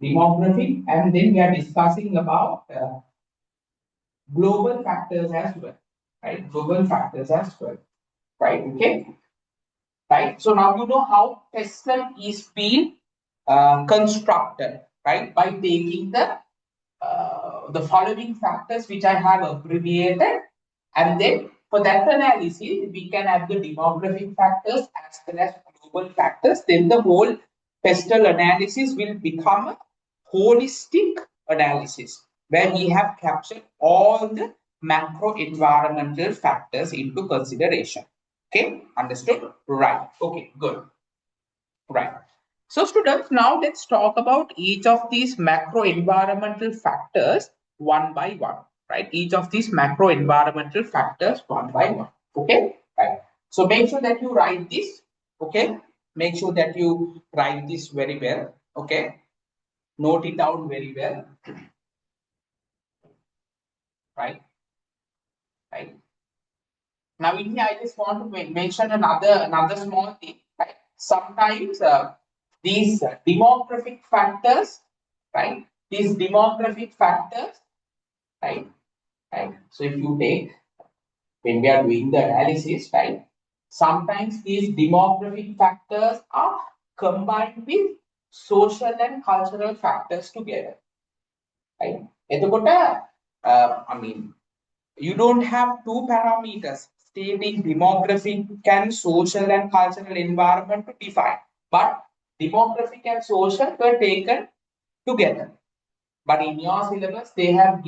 demographic, and then we are discussing about global factors as well, right? Global factors as well, right? Okay, right. So now you know how pestle is being constructed, right? By taking the following factors which I have abbreviated, and then for that analysis we can have the demographic factors as well as global factors. Then the whole pestle analysis will become a holistic analysis where we have captured all the macro environmental factors into consideration. Okay, understood? Right. Okay, good. Right. So students, now let's talk about each of these macro environmental factors one by one, right? Each of these macro environmental factors one by one. Okay, right. So make sure that you write this. Okay, make sure that you write this very well. Okay, note it down very well. Right, right. Now in here, I just want to mention another small thing. Right, sometimes these demographic factors, right? These demographic factors, right? Right. So if you take when we are doing the analysis, right? Sometimes these demographic factors are combined with social and cultural factors together, right? එතකොට, I mean, you don't have two parameters stating demographic and social and cultural environment to define, but demographic and social were taken together. But in your syllabus, they have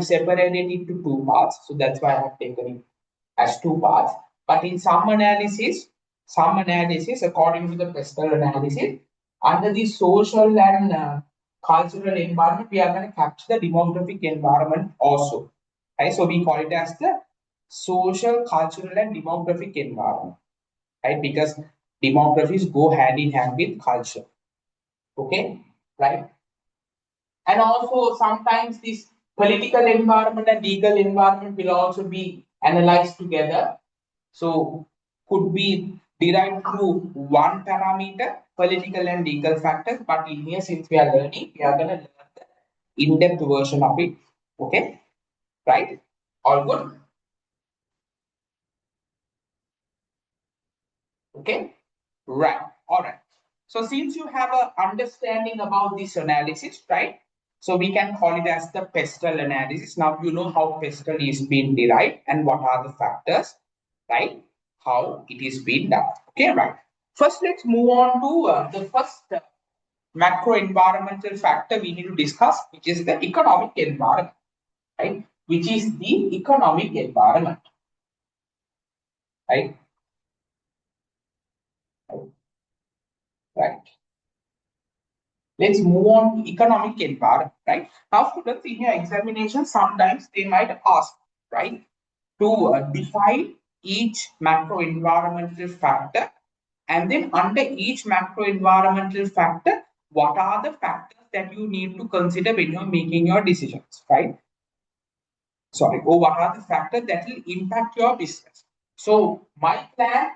separated it into two parts. So that's why I have taken it as two parts. But in some analysis, according to the pestle analysis, under the social and cultural environment, we are going to capture the demographic environment also. Right? So we call it as the social, cultural, and demographic environment. Right? Because demographies go hand in hand with culture. Okay, right? And also sometimes this political environment and legal environment will also be analyzed together. So could be derived through one parameter, political and legal factors. But in here, since we are learning, we are going to learn the in-depth version of it. Okay, right? All good? Okay, right. All right. So since you have a understanding about this analysis, right? So we can call it as the pestle analysis. Now you know how pestle is being derived and what are the factors, right? How it is being done. Okay, right. First, let's move on to the first macro environmental factor we need to discuss, which is the economic environment, right? Which is the economic environment, right? Right. Let's move on to economic environment, right? Now, students, in your examination, sometimes they might ask, right, to define each macro environmental factor, and then under each macro environmental factor, what are the factors that you need to consider when you're making your decisions, right? Sorry, or what are the factors that will impact your business? So my plan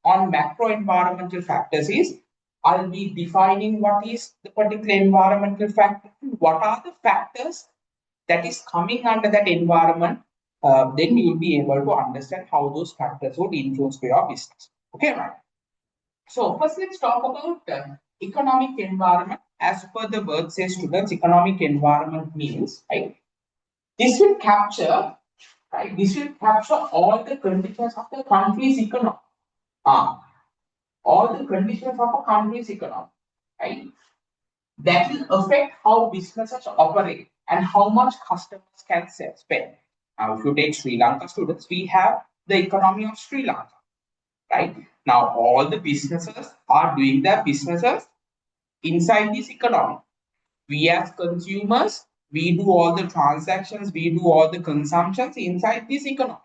on macro environmental factors is I'll be defining what is the particular environmental factor, what are the factors that is coming under that environment. Then you'll be able to understand how those factors would influence your business. Okay, right? So first, let's talk about economic environment. As per the word says, students, economic environment means, right? This will capture, right? This will capture all the conditions of the country's economy. Ah, all the conditions of a country's economy, right? That will affect how businesses operate and how much customers can spend. Now, if you take Sri Lanka, students, we have the economy of Sri Lanka, right? Now, all the businesses are doing their businesses inside this economy. We as consumers, we do all the transactions, we do all the consumptions inside this economy.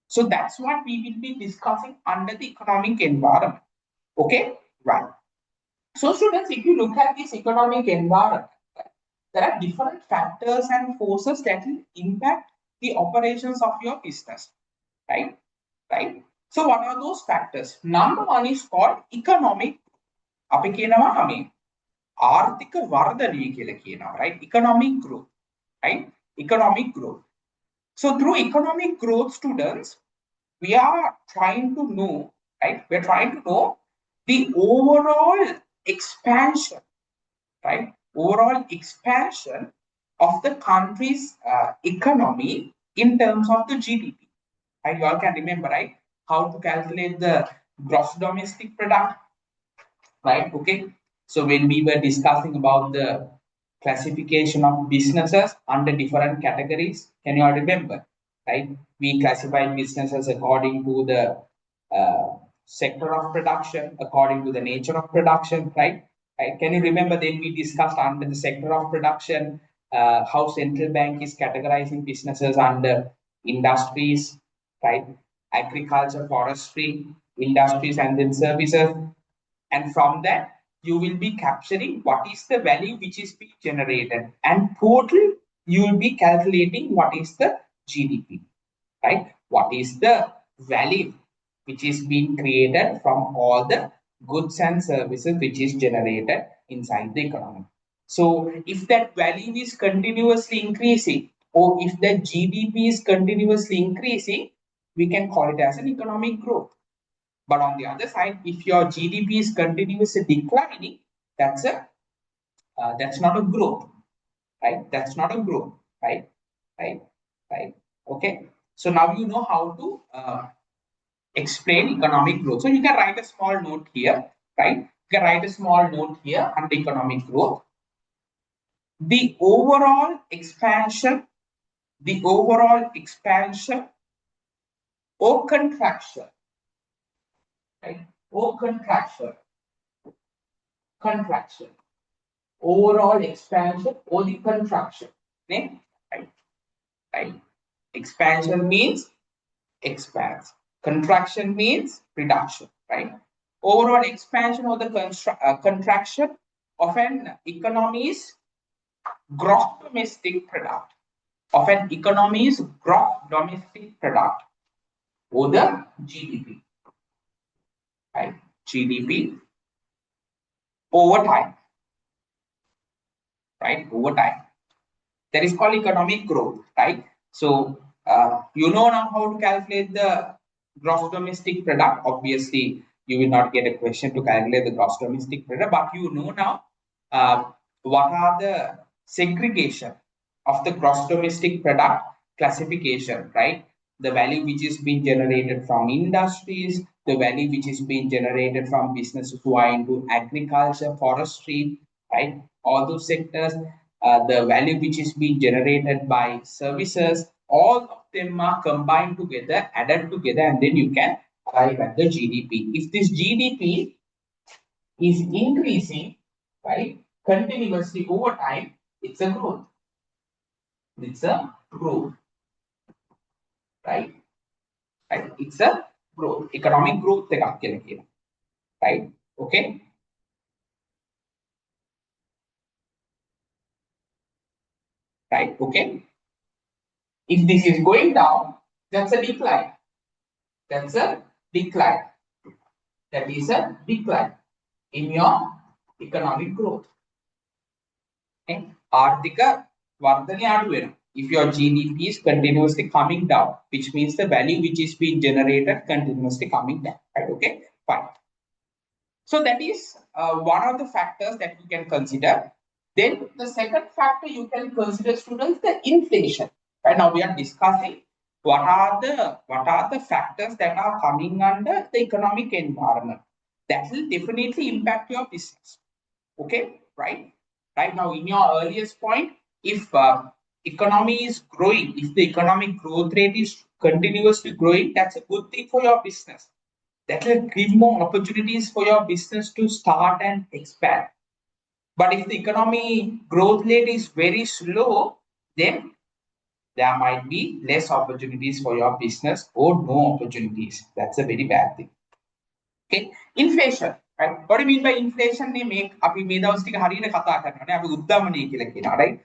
So that's what we will be discussing under the economic environment. Okay, right. So students, if you look at this economic environment, right, there are different factors and forces that will impact the operations of your business, right? Right. So what are those factors? Number one is called economic. අපි කියනවා මේ ආර්ථික වර්ධනය කියලා කියනවා, right? Economic growth, right? Economic growth. So through economic growth, students, we are trying to know, right? We're trying to know the overall expansion, right? Overall expansion of the country's economy in terms of the GDP. Right? You all can remember, right? How to calculate the gross domestic product, right? Okay. So when we were discussing about the classification of businesses under different categories, can you all remember, right? We classify businesses according to the uh, sector of production, according to the nature of production, right? Right? Can you remember then we discussed under the sector of production how central bank is categorizing businesses under industries, right? Agriculture, forestry, industries, and then services. And from that, you will be capturing what is the value which is being generated. And total, you will be calculating what is the GDP, right? What is the value which is being created from all the goods and services which is generated inside the economy. So if that value is continuously increasing, or if the GDP is continuously increasing, we can call it as an economic growth. But on the other side, if your GDP is continuously declining, that's not a growth, right? That's not a growth, right? Right, right. Okay. So now you know how to explain economic growth. So you can write a small note here, right? You can write a small note here under economic growth. The overall expansion or contraction, right? Or contraction, overall expansion or the contraction. Right? Right. Expansion means expands. Contraction means reduction. Right. Overall expansion or the contraction of an economy's gross domestic product. Of an economy's gross domestic product or the GDP. Right. GDP over time. Right. Over time. That is called economic growth, right? So you know now how to calculate the gross domestic product. Obviously, you will not get a question to calculate the gross domestic product, but you know now what are the segregation of the gross domestic product classification, right? The value which is being generated from industries, the value which is being generated from businesses who are into agriculture, forestry, right? All those sectors, the value which is being generated by services, all of them are combined together, added together, and then you can arrive at the GDP. If this GDP is increasing, right, continuously over time, it's a growth. It's a growth, right? Right? It's a growth, economic growth, right? Okay, right? Okay. If this is going down, that's a decline. That's a decline. That is a decline in your economic growth. Okay. Arthika vardhane aadu venum. If your GDP is continuously coming down, which means the value which is being generated continuously coming down, right? Okay, fine. So that is one of the factors that you can consider. Then the second factor you can consider, students, the inflation. Right now we are discussing what are the factors that are coming under the economic environment that will definitely impact your business. Okay, right? Right now, in your earliest point, if economy is growing, if the economic growth rate is continuously growing, that's a good thing for your business. That will give more opportunities for your business to start and expand. But if the economy growth rate is very slow, then there might be less opportunities for your business or no opportunities. That's a very bad thing. Okay, inflation. Right? What do you mean by inflation? Make අපි මේ දවස් ටික හරියට කතා කරනවා. අපි උද්දමනය කියලා කියනවා, right?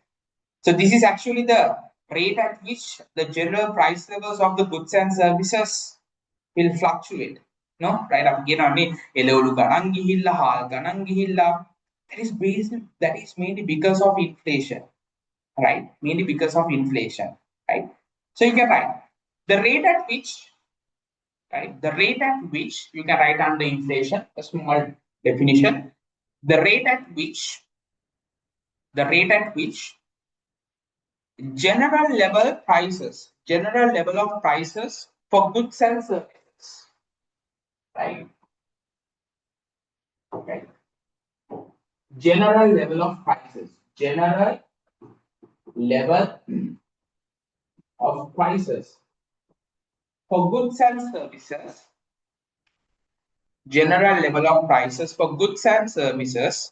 So this is actually the rate at which the general price levels of the goods and services will fluctuate. No, right? අපි කියනවා මේ එළවලු ගණන් ගිහිල්ලා හාල් ගණන් ගිහිල්ලා, that is mainly because of inflation, right? Mainly because of inflation, right? So you can write the rate at which, right? The rate at which you can write under inflation, a small definition. The rate at which general level of prices for goods and services, right? Okay. General level of prices for goods and services, general level of prices for goods and services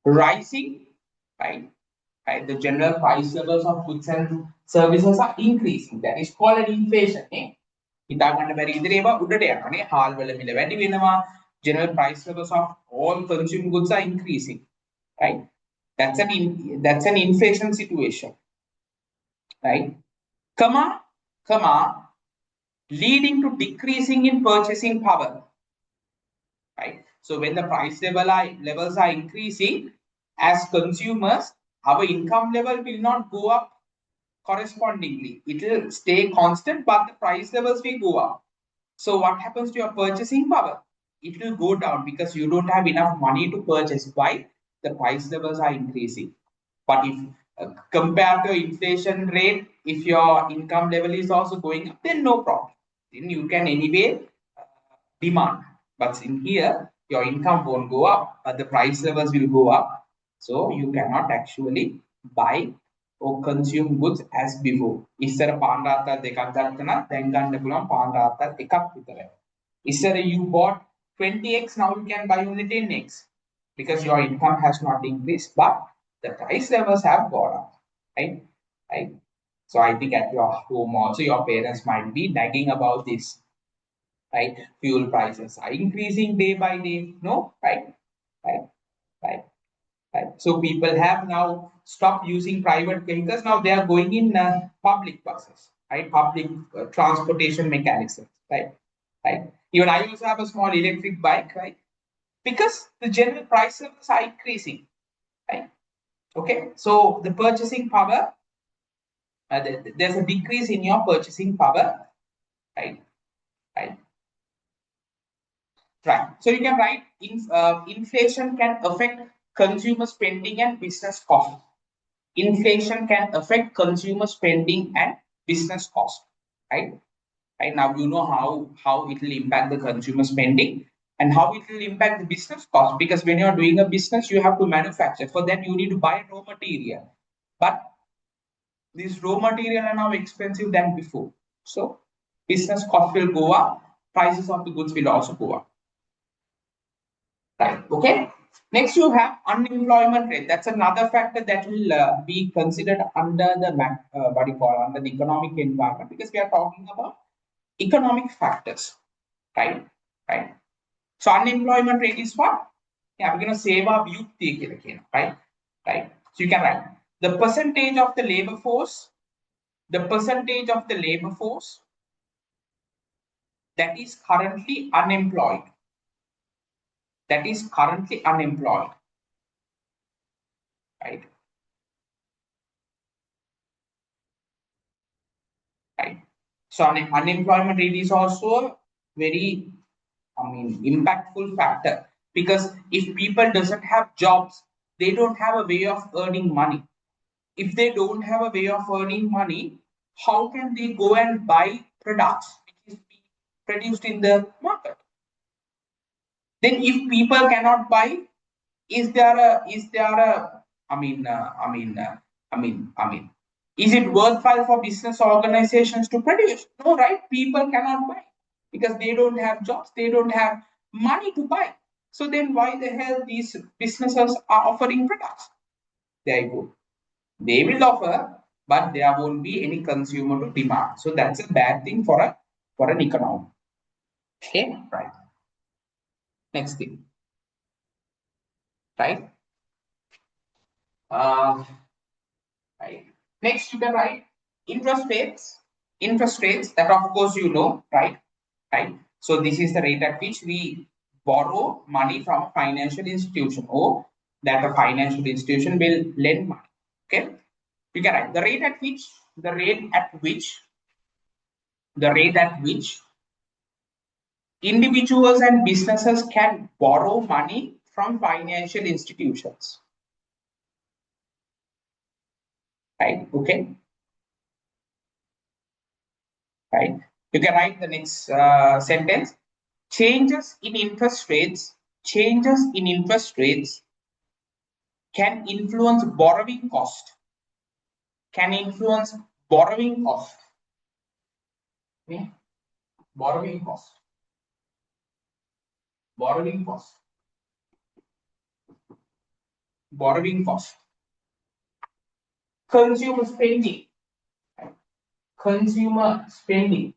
rising, right? Right, the general price levels of goods and services are increasing. That is called an inflation. හිතා ගන්න බැරි ඉදිරිය ඒවා උඩට යනවා නේ. හාල් වල මිල වැඩි වෙනවා. General price levels of all consumer goods are increasing, right? That's an inflation situation, right? Comma leading to decreasing in purchasing power, right? So when the price levels are increasing, as consumers, our income level will not go up correspondingly. It will stay constant, but the price levels will go up. So what happens to your purchasing power? It will go down because you don't have enough money to purchase. Why? The price levels are increasing. But if compared to inflation rate, if your income level is also going up, then no problem. Then you can anyway demand. But in here, your income won't go up, but the price levels will go up. So you cannot actually buy or consume goods as before. ඉස්සර පාන්දාත්තල් දෙකක් ගන්න දැන් ගන්න පුළුවන් පාන්දාත්තල් එකක් විතරයි. ඉස්සර you bought 20x, now you can buy only 10x because your income has not increased, but the price levels have gone up, right? Right. So I think at your home also your parents might be nagging about this, right? Fuel prices are increasing day by day. No, right? Right. Right. Right. So people have now stopped using private vehicles. Now they are going in public buses, right? Public transportation mechanisms, right? Right. Even I also have a small electric bike, right? Because the general prices are increasing, right? Okay. So the purchasing power, there's a decrease in your purchasing power, right? Right. Right. So you can write inflation can affect consumer spending and business cost. Inflation can affect consumer spending and business cost. Right. Right now you know how it will impact the consumer spending and how it will impact the business cost, because when you are doing a business you have to manufacture. For that you need to buy raw material, but these raw material are now expensive than before. So business cost will go up, prices of the goods will also go up. Right. Okay. Next, you have unemployment rate. That's another factor that will be considered under the what do you call, under the economic environment, because we are talking about economic factors. Right. Right. So unemployment rate is what? Yeah, we're gonna save our youth, right? Right. So you can write the percentage of the labor force, the percentage of the labor force that is currently unemployed. That is currently unemployed. Right. Right. So unemployment rate is also very, impactful factor, because if people doesn't have jobs, they don't have a way of earning money. If they don't have a way of earning money, how can they go and buy products which is being produced in the market? Then, if people cannot buy, is there a I mean I mean I mean is it worthwhile for business organizations to produce? No, right? People cannot buy because they don't have jobs, they don't have money to buy. So then why the hell these businesses are offering products? There you go. They will offer, but there won't be any consumer to demand. So that's a bad thing for an economy. Okay, right. Next thing, right? Uh, right. Next, you can write interest rates. Interest rates, that of course you know, right? Right. So this is the rate at which we borrow money from a financial institution, or that a financial institution will lend money. Okay. You can write the rate at which individuals and businesses can borrow money from financial institutions. Right. Okay. Right. You can write the next sentence. Changes in interest rates can influence borrowing cost. Can influence borrowing cost. Okay? Borrowing cost. Borrowing cost. Borrowing cost. Consumer spending. Consumer spending.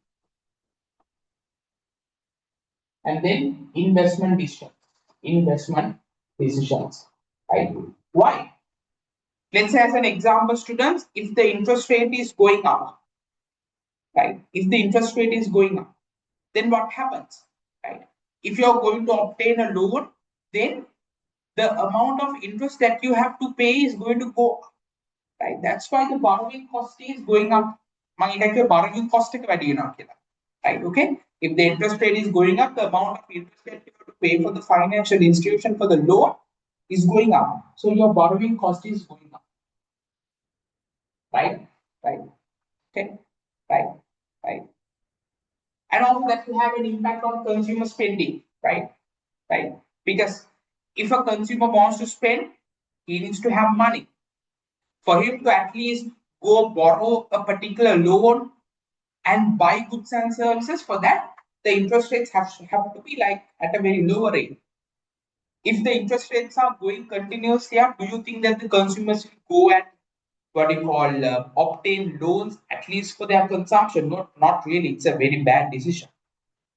And then investment decisions. Investment decisions. Right? Why? Let's say, as an example, students, if the interest rate is going up, right? If the interest rate is going up, then what happens, right? If you're going to obtain a loan, then the amount of interest that you have to pay is going to go up, right? That's why the borrowing cost is going up. Borrowing cost right? Okay. If the interest rate is going up, the amount of interest that you have to pay for the financial institution for the loan is going up. So your borrowing cost is going up. Right? Right. Okay. Right. Right. And also that will have an impact on consumer spending, right? Right? Because if a consumer wants to spend, he needs to have money. For him to at least go borrow a particular loan and buy goods and services, for that, the interest rates have to be like at a very lower rate. If the interest rates are going continuously up, do you think that the consumers will go and what you call obtain loans at least for their consumption? Not really. It's a very bad decision.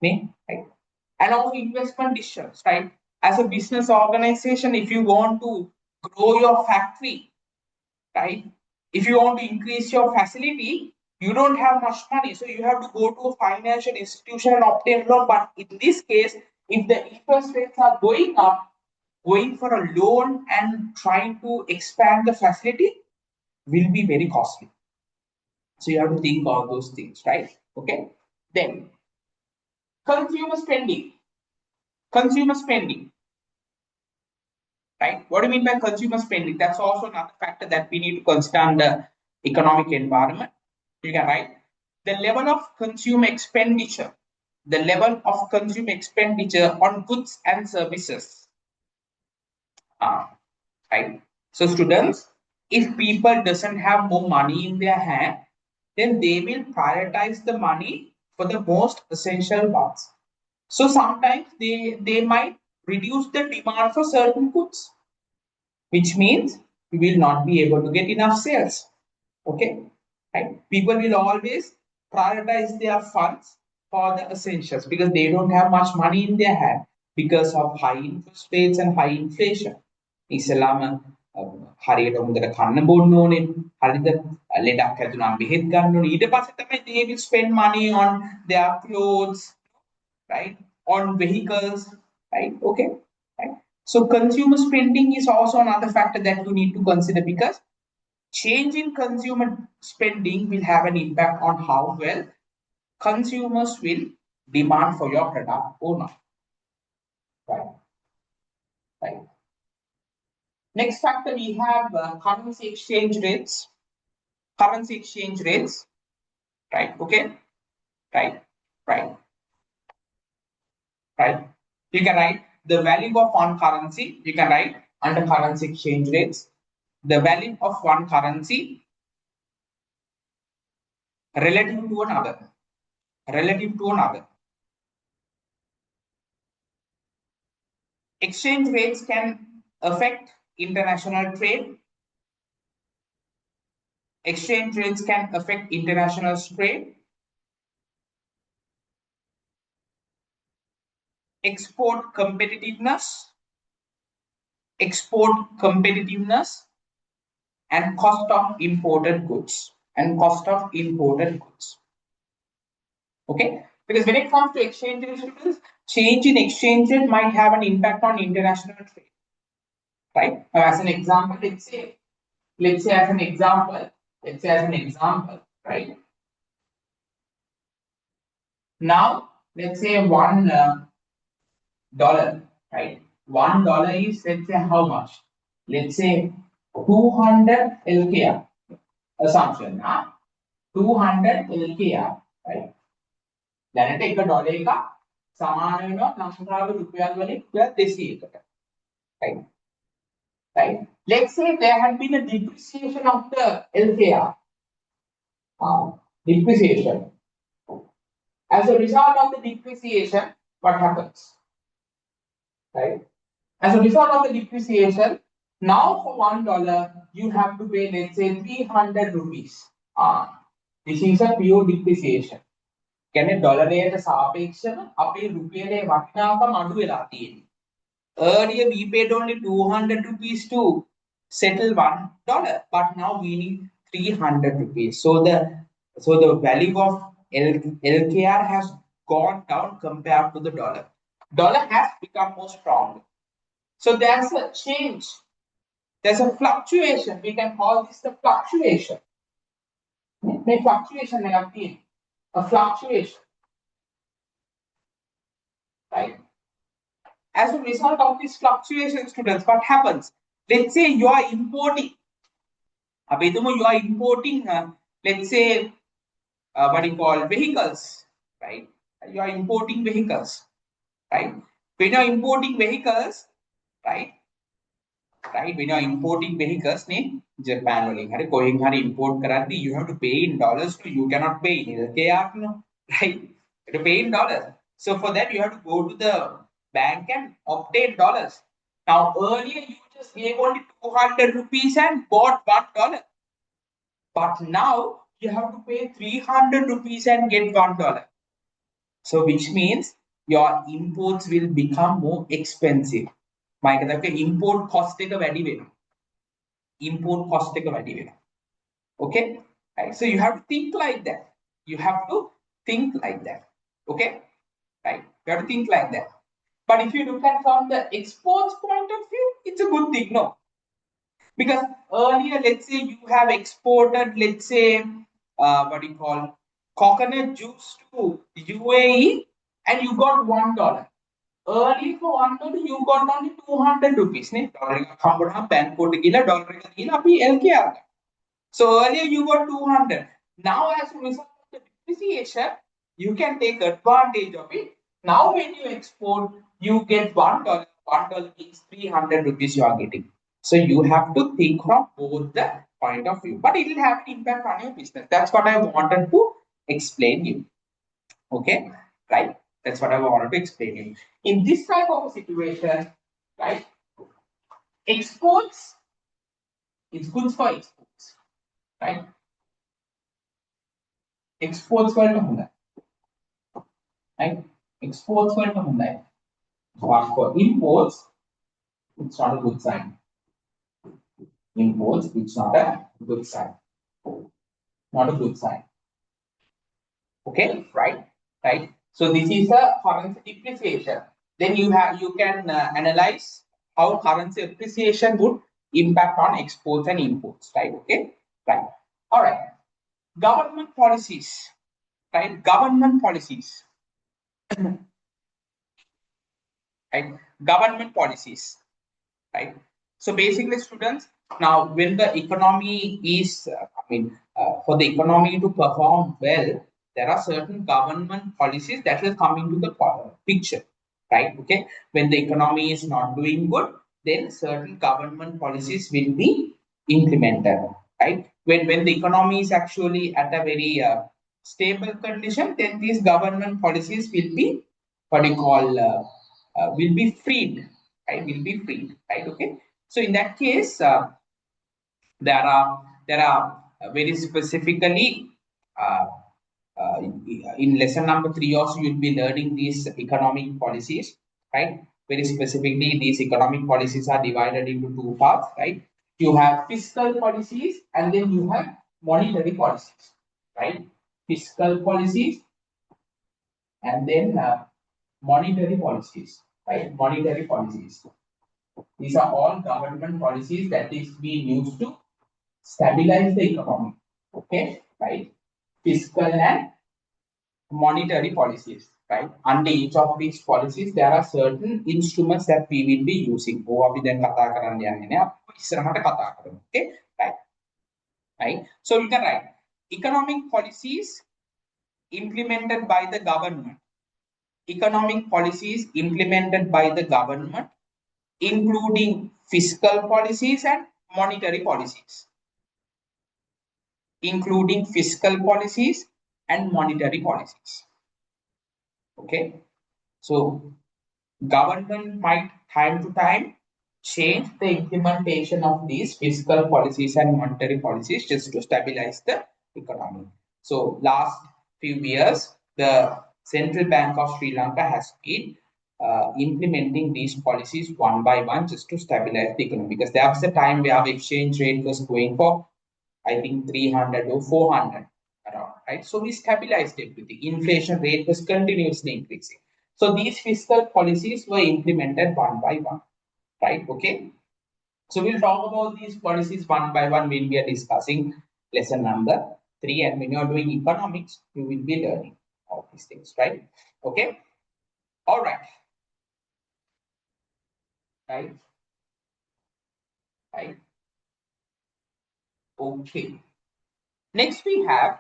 Right? And also investment decisions, right? As a business organization, if you want to grow your factory, right? If you want to increase your facility, you don't have much money, so you have to go to a financial institution and obtain loan. But in this case, if the interest rates are going up, going for a loan and trying to expand the facility will be very costly. So you have to think all those things, right? Okay. Then consumer spending. Consumer spending, right? What do you mean by consumer spending? That's also another factor that we need to consider under economic environment. You can write the level of consumer expenditure, the level of consumer expenditure on goods and services. Right? So students, if people doesn't have more money in their hand, then they will prioritize the money for the most essential ones. So sometimes they might reduce the demand for certain goods, which means we will not be able to get enough sales. Okay, right? People will always prioritize their funds for the essentials because they don't have much money in their hand because of high interest rates and high inflation. ඉස්සලාම හරියට හොඳට කන්න බොන්න ඕනේ හරිද ලෙඩක් හැදුනම බෙහෙත් ගන්න ඕනේ ඊට පස්සේ තමයි they will spend money on their clothes, right, on vehicles, right? Okay, right. So consumer spending is also another factor that you need to consider because change in consumer spending will have an impact on how well consumers will demand for your product or not. Right. Right. Next factor we have currency exchange rates. Currency exchange rates. Right. Okay. Right. Right. Right. You can write the value of one currency. You can write under currency exchange rates. The value of one currency relative to another. Relative to another. Exchange rates can affect international trade. Exchange rates can affect international trade. Export competitiveness. Export competitiveness and cost of imported goods. And cost of imported goods. Okay, because when it comes to exchange rate, change in exchange rate might have an impact on international trade. Right? Now, as an example, let's say as an example, right? Now, let's say $1, right? $1 is, let's say, how much? Let's say 200 LKR. Assumption, 200 LKR, right? දැනට එක dollar එක සමාන වෙනවා ලංකාවේ රුපියල් වලින් රුපියල් 200කට. Right? Right? Let's say there had been a depreciation of the LKR. Depreciation. As a result of the depreciation, what happens? Right? As a result of the depreciation, now for $1 you have to pay, let's say, 300 rupees. This is a pure depreciation. කියන්නේ ඩොලරයට සාපේක්ෂව අපේ රුපියලේ වටිනාකම අඩු වෙලා තියෙනවා. Earlier we paid only 200 rupees to settle $1, but now we need 300 rupees. So the value of LKR has gone down compared to the dollar. Dollar has become more strong. So there's a change. There's a fluctuation. We can call this the fluctuation. Fluctuation a fluctuation, right? As a result of this fluctuation, students, what happens? Let's say you are importing. You are importing, let's say, what you call vehicles, right? You are importing vehicles, right? When you are importing vehicles, right? Right? When you are importing vehicles, Japan import karati, you have to pay in dollars, so you cannot pay in LKR, right? You have to pay in dollars. So for that, you have to go to the bank and obtain dollars. Now, earlier you just gave only 200 rupees and bought $1. But now you have to pay 300 rupees and get $1. So which means your imports will become more expensive. Import cost එක වැඩි වෙනවා. Import cost එක වැඩි වෙනවා. Okay? Right. So you have to think like that. You have to think like that. Okay? Right. You have to think like that. But if you look at from the exports point of view, it's a good thing, no? Because earlier, let's say you have exported, let's say, what do you call, coconut juice to UAE and you got $1. early for $1 you got only 200 rupees. Ne? $1 code gila $1 api LKR. So earlier you got 200. Now as a result of the depreciation, you can take advantage of it. Now when you export, you get $1. $1 means 300 rupees you are getting. So you have to think from both the point of view. But it will have an impact on your business. That's what I wanted to explain you. Okay, right? That's what I wanted to explain you. In this type of a situation, right? Exports is goods for exports, right? Exports वरना होना है, right? Exports वरना होना है. But for imports, it's not a good sign. Imports, it's not a good sign. Not a good sign. Okay, right? Right. So this is a currency depreciation. Then you can analyze how currency appreciation would impact on exports and imports, right? Okay, right. All right. Government policies, right? Government policies, right? Government policies, right? So basically, students, now when the economy is, for the economy to perform well, there are certain government policies that will come into the picture, right? Okay, when the economy is not doing good, then certain government policies will be implemented, right? When the economy is actually at a very stable condition, then these government policies will be what you call will be freed, right? Will be freed, right? Okay. So in that case, there are very specifically uh, in lesson number 3 also you'll be learning these economic policies, right? Very specifically, these economic policies are divided into two parts, right? You have fiscal policies and then you have monetary policies, right? Fiscal policies and then monetary policies, right? Monetary policies. These are all government policies that is being used to stabilize the economy. Okay, right? Fiscal and monetary policies, right? Under each of these policies, there are certain instruments that we will be using. Okay, right? Right. So you can write economic policies implemented by the government. Economic policies implemented by the government, including fiscal policies and monetary policies. Including fiscal policies and monetary policies. Okay, so government might time to time change the implementation of these fiscal policies and monetary policies just to stabilize the economy. So last few years, the Central Bank of Sri Lanka has been implementing these policies one by one just to stabilize the economy, because there was a time where our exchange rate was going for I think 300 or 400 around, right? So we stabilized everything. Inflation rate was continuously increasing. So these fiscal policies were implemented one by one, right? Okay. So we'll talk about these policies one by one when we are discussing lesson number 3. And when you are doing economics, you will be learning all these things, right? Okay. All right. Right. Right. Okay. Next we have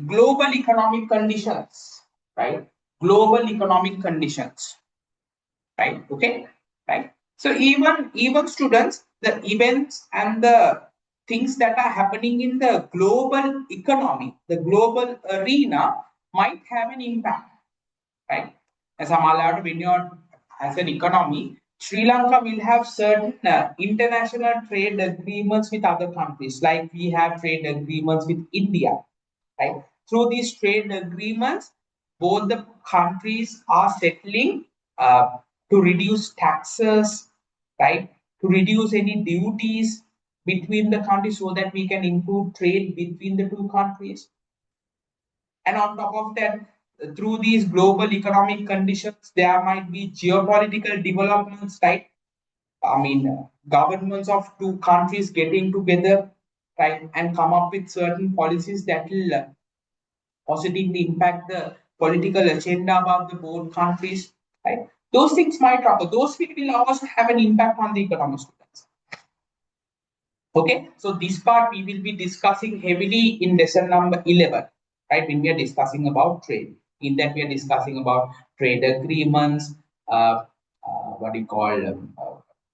global economic conditions, right? Global economic conditions, right? Okay, right? So even students, the events and the things that are happening in the global economy, the global arena might have an impact, right? As a Malad, when you're as an economy, Sri Lanka will have certain international trade agreements with other countries, like we have trade agreements with India, right? Through these trade agreements, both the countries are settling to reduce taxes, right? To reduce any duties between the countries so that we can improve trade between the two countries. And on top of that, through these global economic conditions, there might be geopolitical developments, right? Governments of two countries getting together, right, and come up with certain policies that will positively impact the political agenda about the both countries, right? those things might drop. Those things will also have an impact on the economic students. Okay, so this part we will be discussing heavily in lesson number 11, right? When we are discussing about trade. In that, we are discussing about trade agreements, what do you call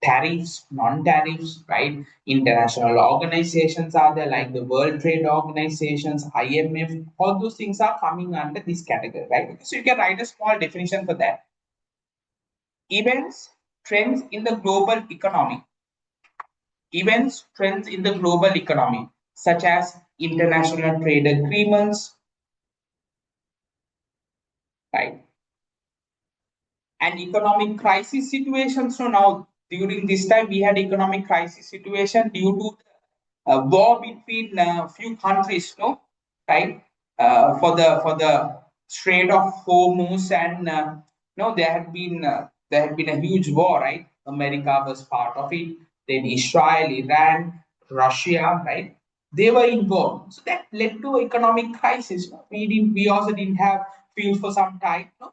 tariffs, non-tariffs, right? International organizations are there, like the World Trade Organizations, IMF, all those things are coming under this category, right? So you can write a small definition for that. Events, trends in the global economy. Events, trends in the global economy, such as international trade agreements, right? And economic crisis situations. So now, during this time, we had economic crisis situation due to war between a few countries, no, right? For the Strait of Hormuz, and no, there had been a huge war, right? America was part of it. Then Israel, Iran, Russia, right? They were involved, so that led to economic crisis. No? We also didn't have fuel for some time, no?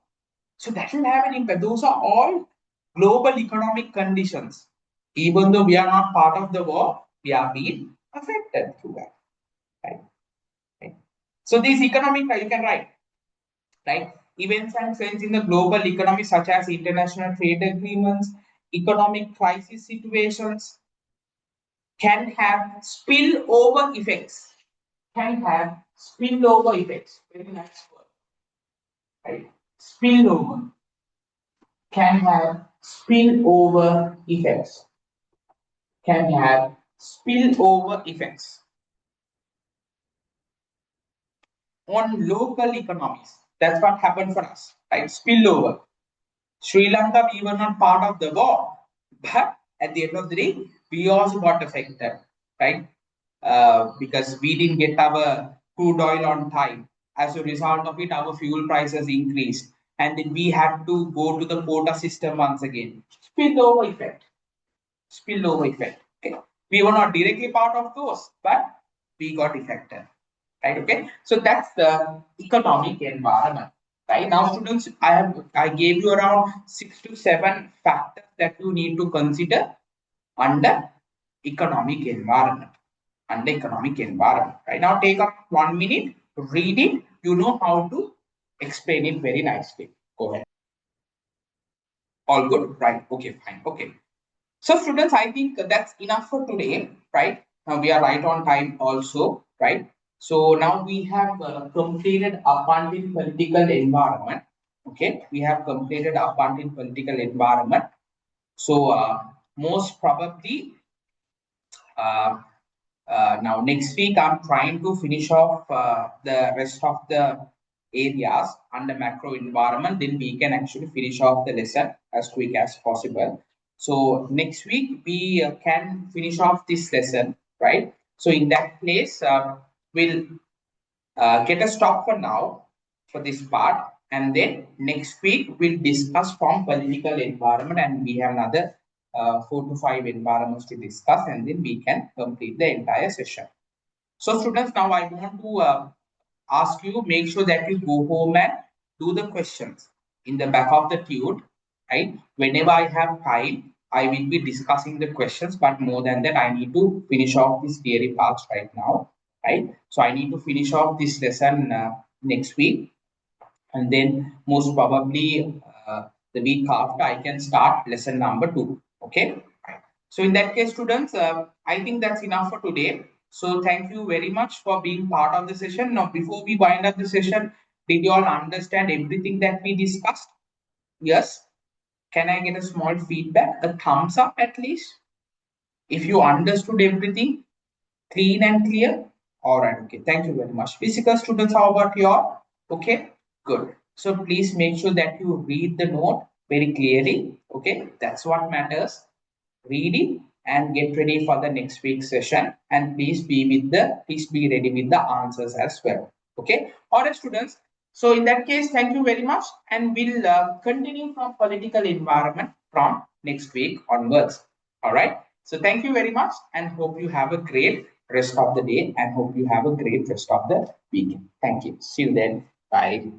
So that will have an impact. Those are all global economic conditions. Even though we are not part of the war, we are being affected through that. Right? Right? So these economic, you can write, right? Events and trends in the global economy, such as international trade agreements, economic crisis situations, can have spillover effects. Can have spillover effects. Very nice word, right? Spillover can have spillover effects. Can have spillover effects on local economies. That's what happened for us, right? Spillover. Sri Lanka, we were not part of the war, but at the end of the day, we also got affected, right? Because we didn't get our crude oil on time. As a result of it, our fuel prices increased, and then we had to go to the quota system once again. Spillover effect. Spillover effect. Okay, we were not directly part of those, but we got affected. Right? Okay, so that's the economic environment. Right now, students, I gave you around 6 to 7 factors that you need to consider under economic environment. Under economic environment. Right now, take up 1 minute, read it. You know how to explain it very nicely. Go ahead. All good, right? Okay, fine. Okay. So, students, I think that's enough for today, right? Now we are right on time also, right? So now we have completed up until political environment. Okay, we have completed up until political environment. So most probably uh, now next week I'm trying to finish off the rest of the areas under macro environment. Then we can actually finish off the lesson as quick as possible. So next week we can finish off this lesson, right? So in that place, we'll get a stop for now for this part, and then next week we'll discuss from political environment, and we have another 4 to 5 environments to discuss, and then we can complete the entire session. So students, now I want to ask you, make sure that you go home and do the questions in the back of the tute, right? Whenever I have time, I will be discussing the questions, but more than that, I need to finish off this theory parts right now, right? So I need to finish off this lesson next week, and then most probably the week after I can start lesson number 2. Okay. So in that case, students, I think that's enough for today. So thank you very much for being part of the session. Now, before we wind up the session, did you all understand everything that we discussed? Yes. Can I get a small feedback? A thumbs up at least. If you understood everything clean and clear. All right. Okay. Thank you very much. Physical students, how about you all? Okay. Good. So please make sure that you read the note very clearly. Okay. That's what matters. Read it and get ready for the next week's session, and please be ready with the answers as well. Okay. All right, students. So in that case, thank you very much, and we'll continue from political environment from next week onwards. All right. So thank you very much, and hope you have a great rest of the day, and hope you have a great rest of the week. Thank you. See you then. Bye.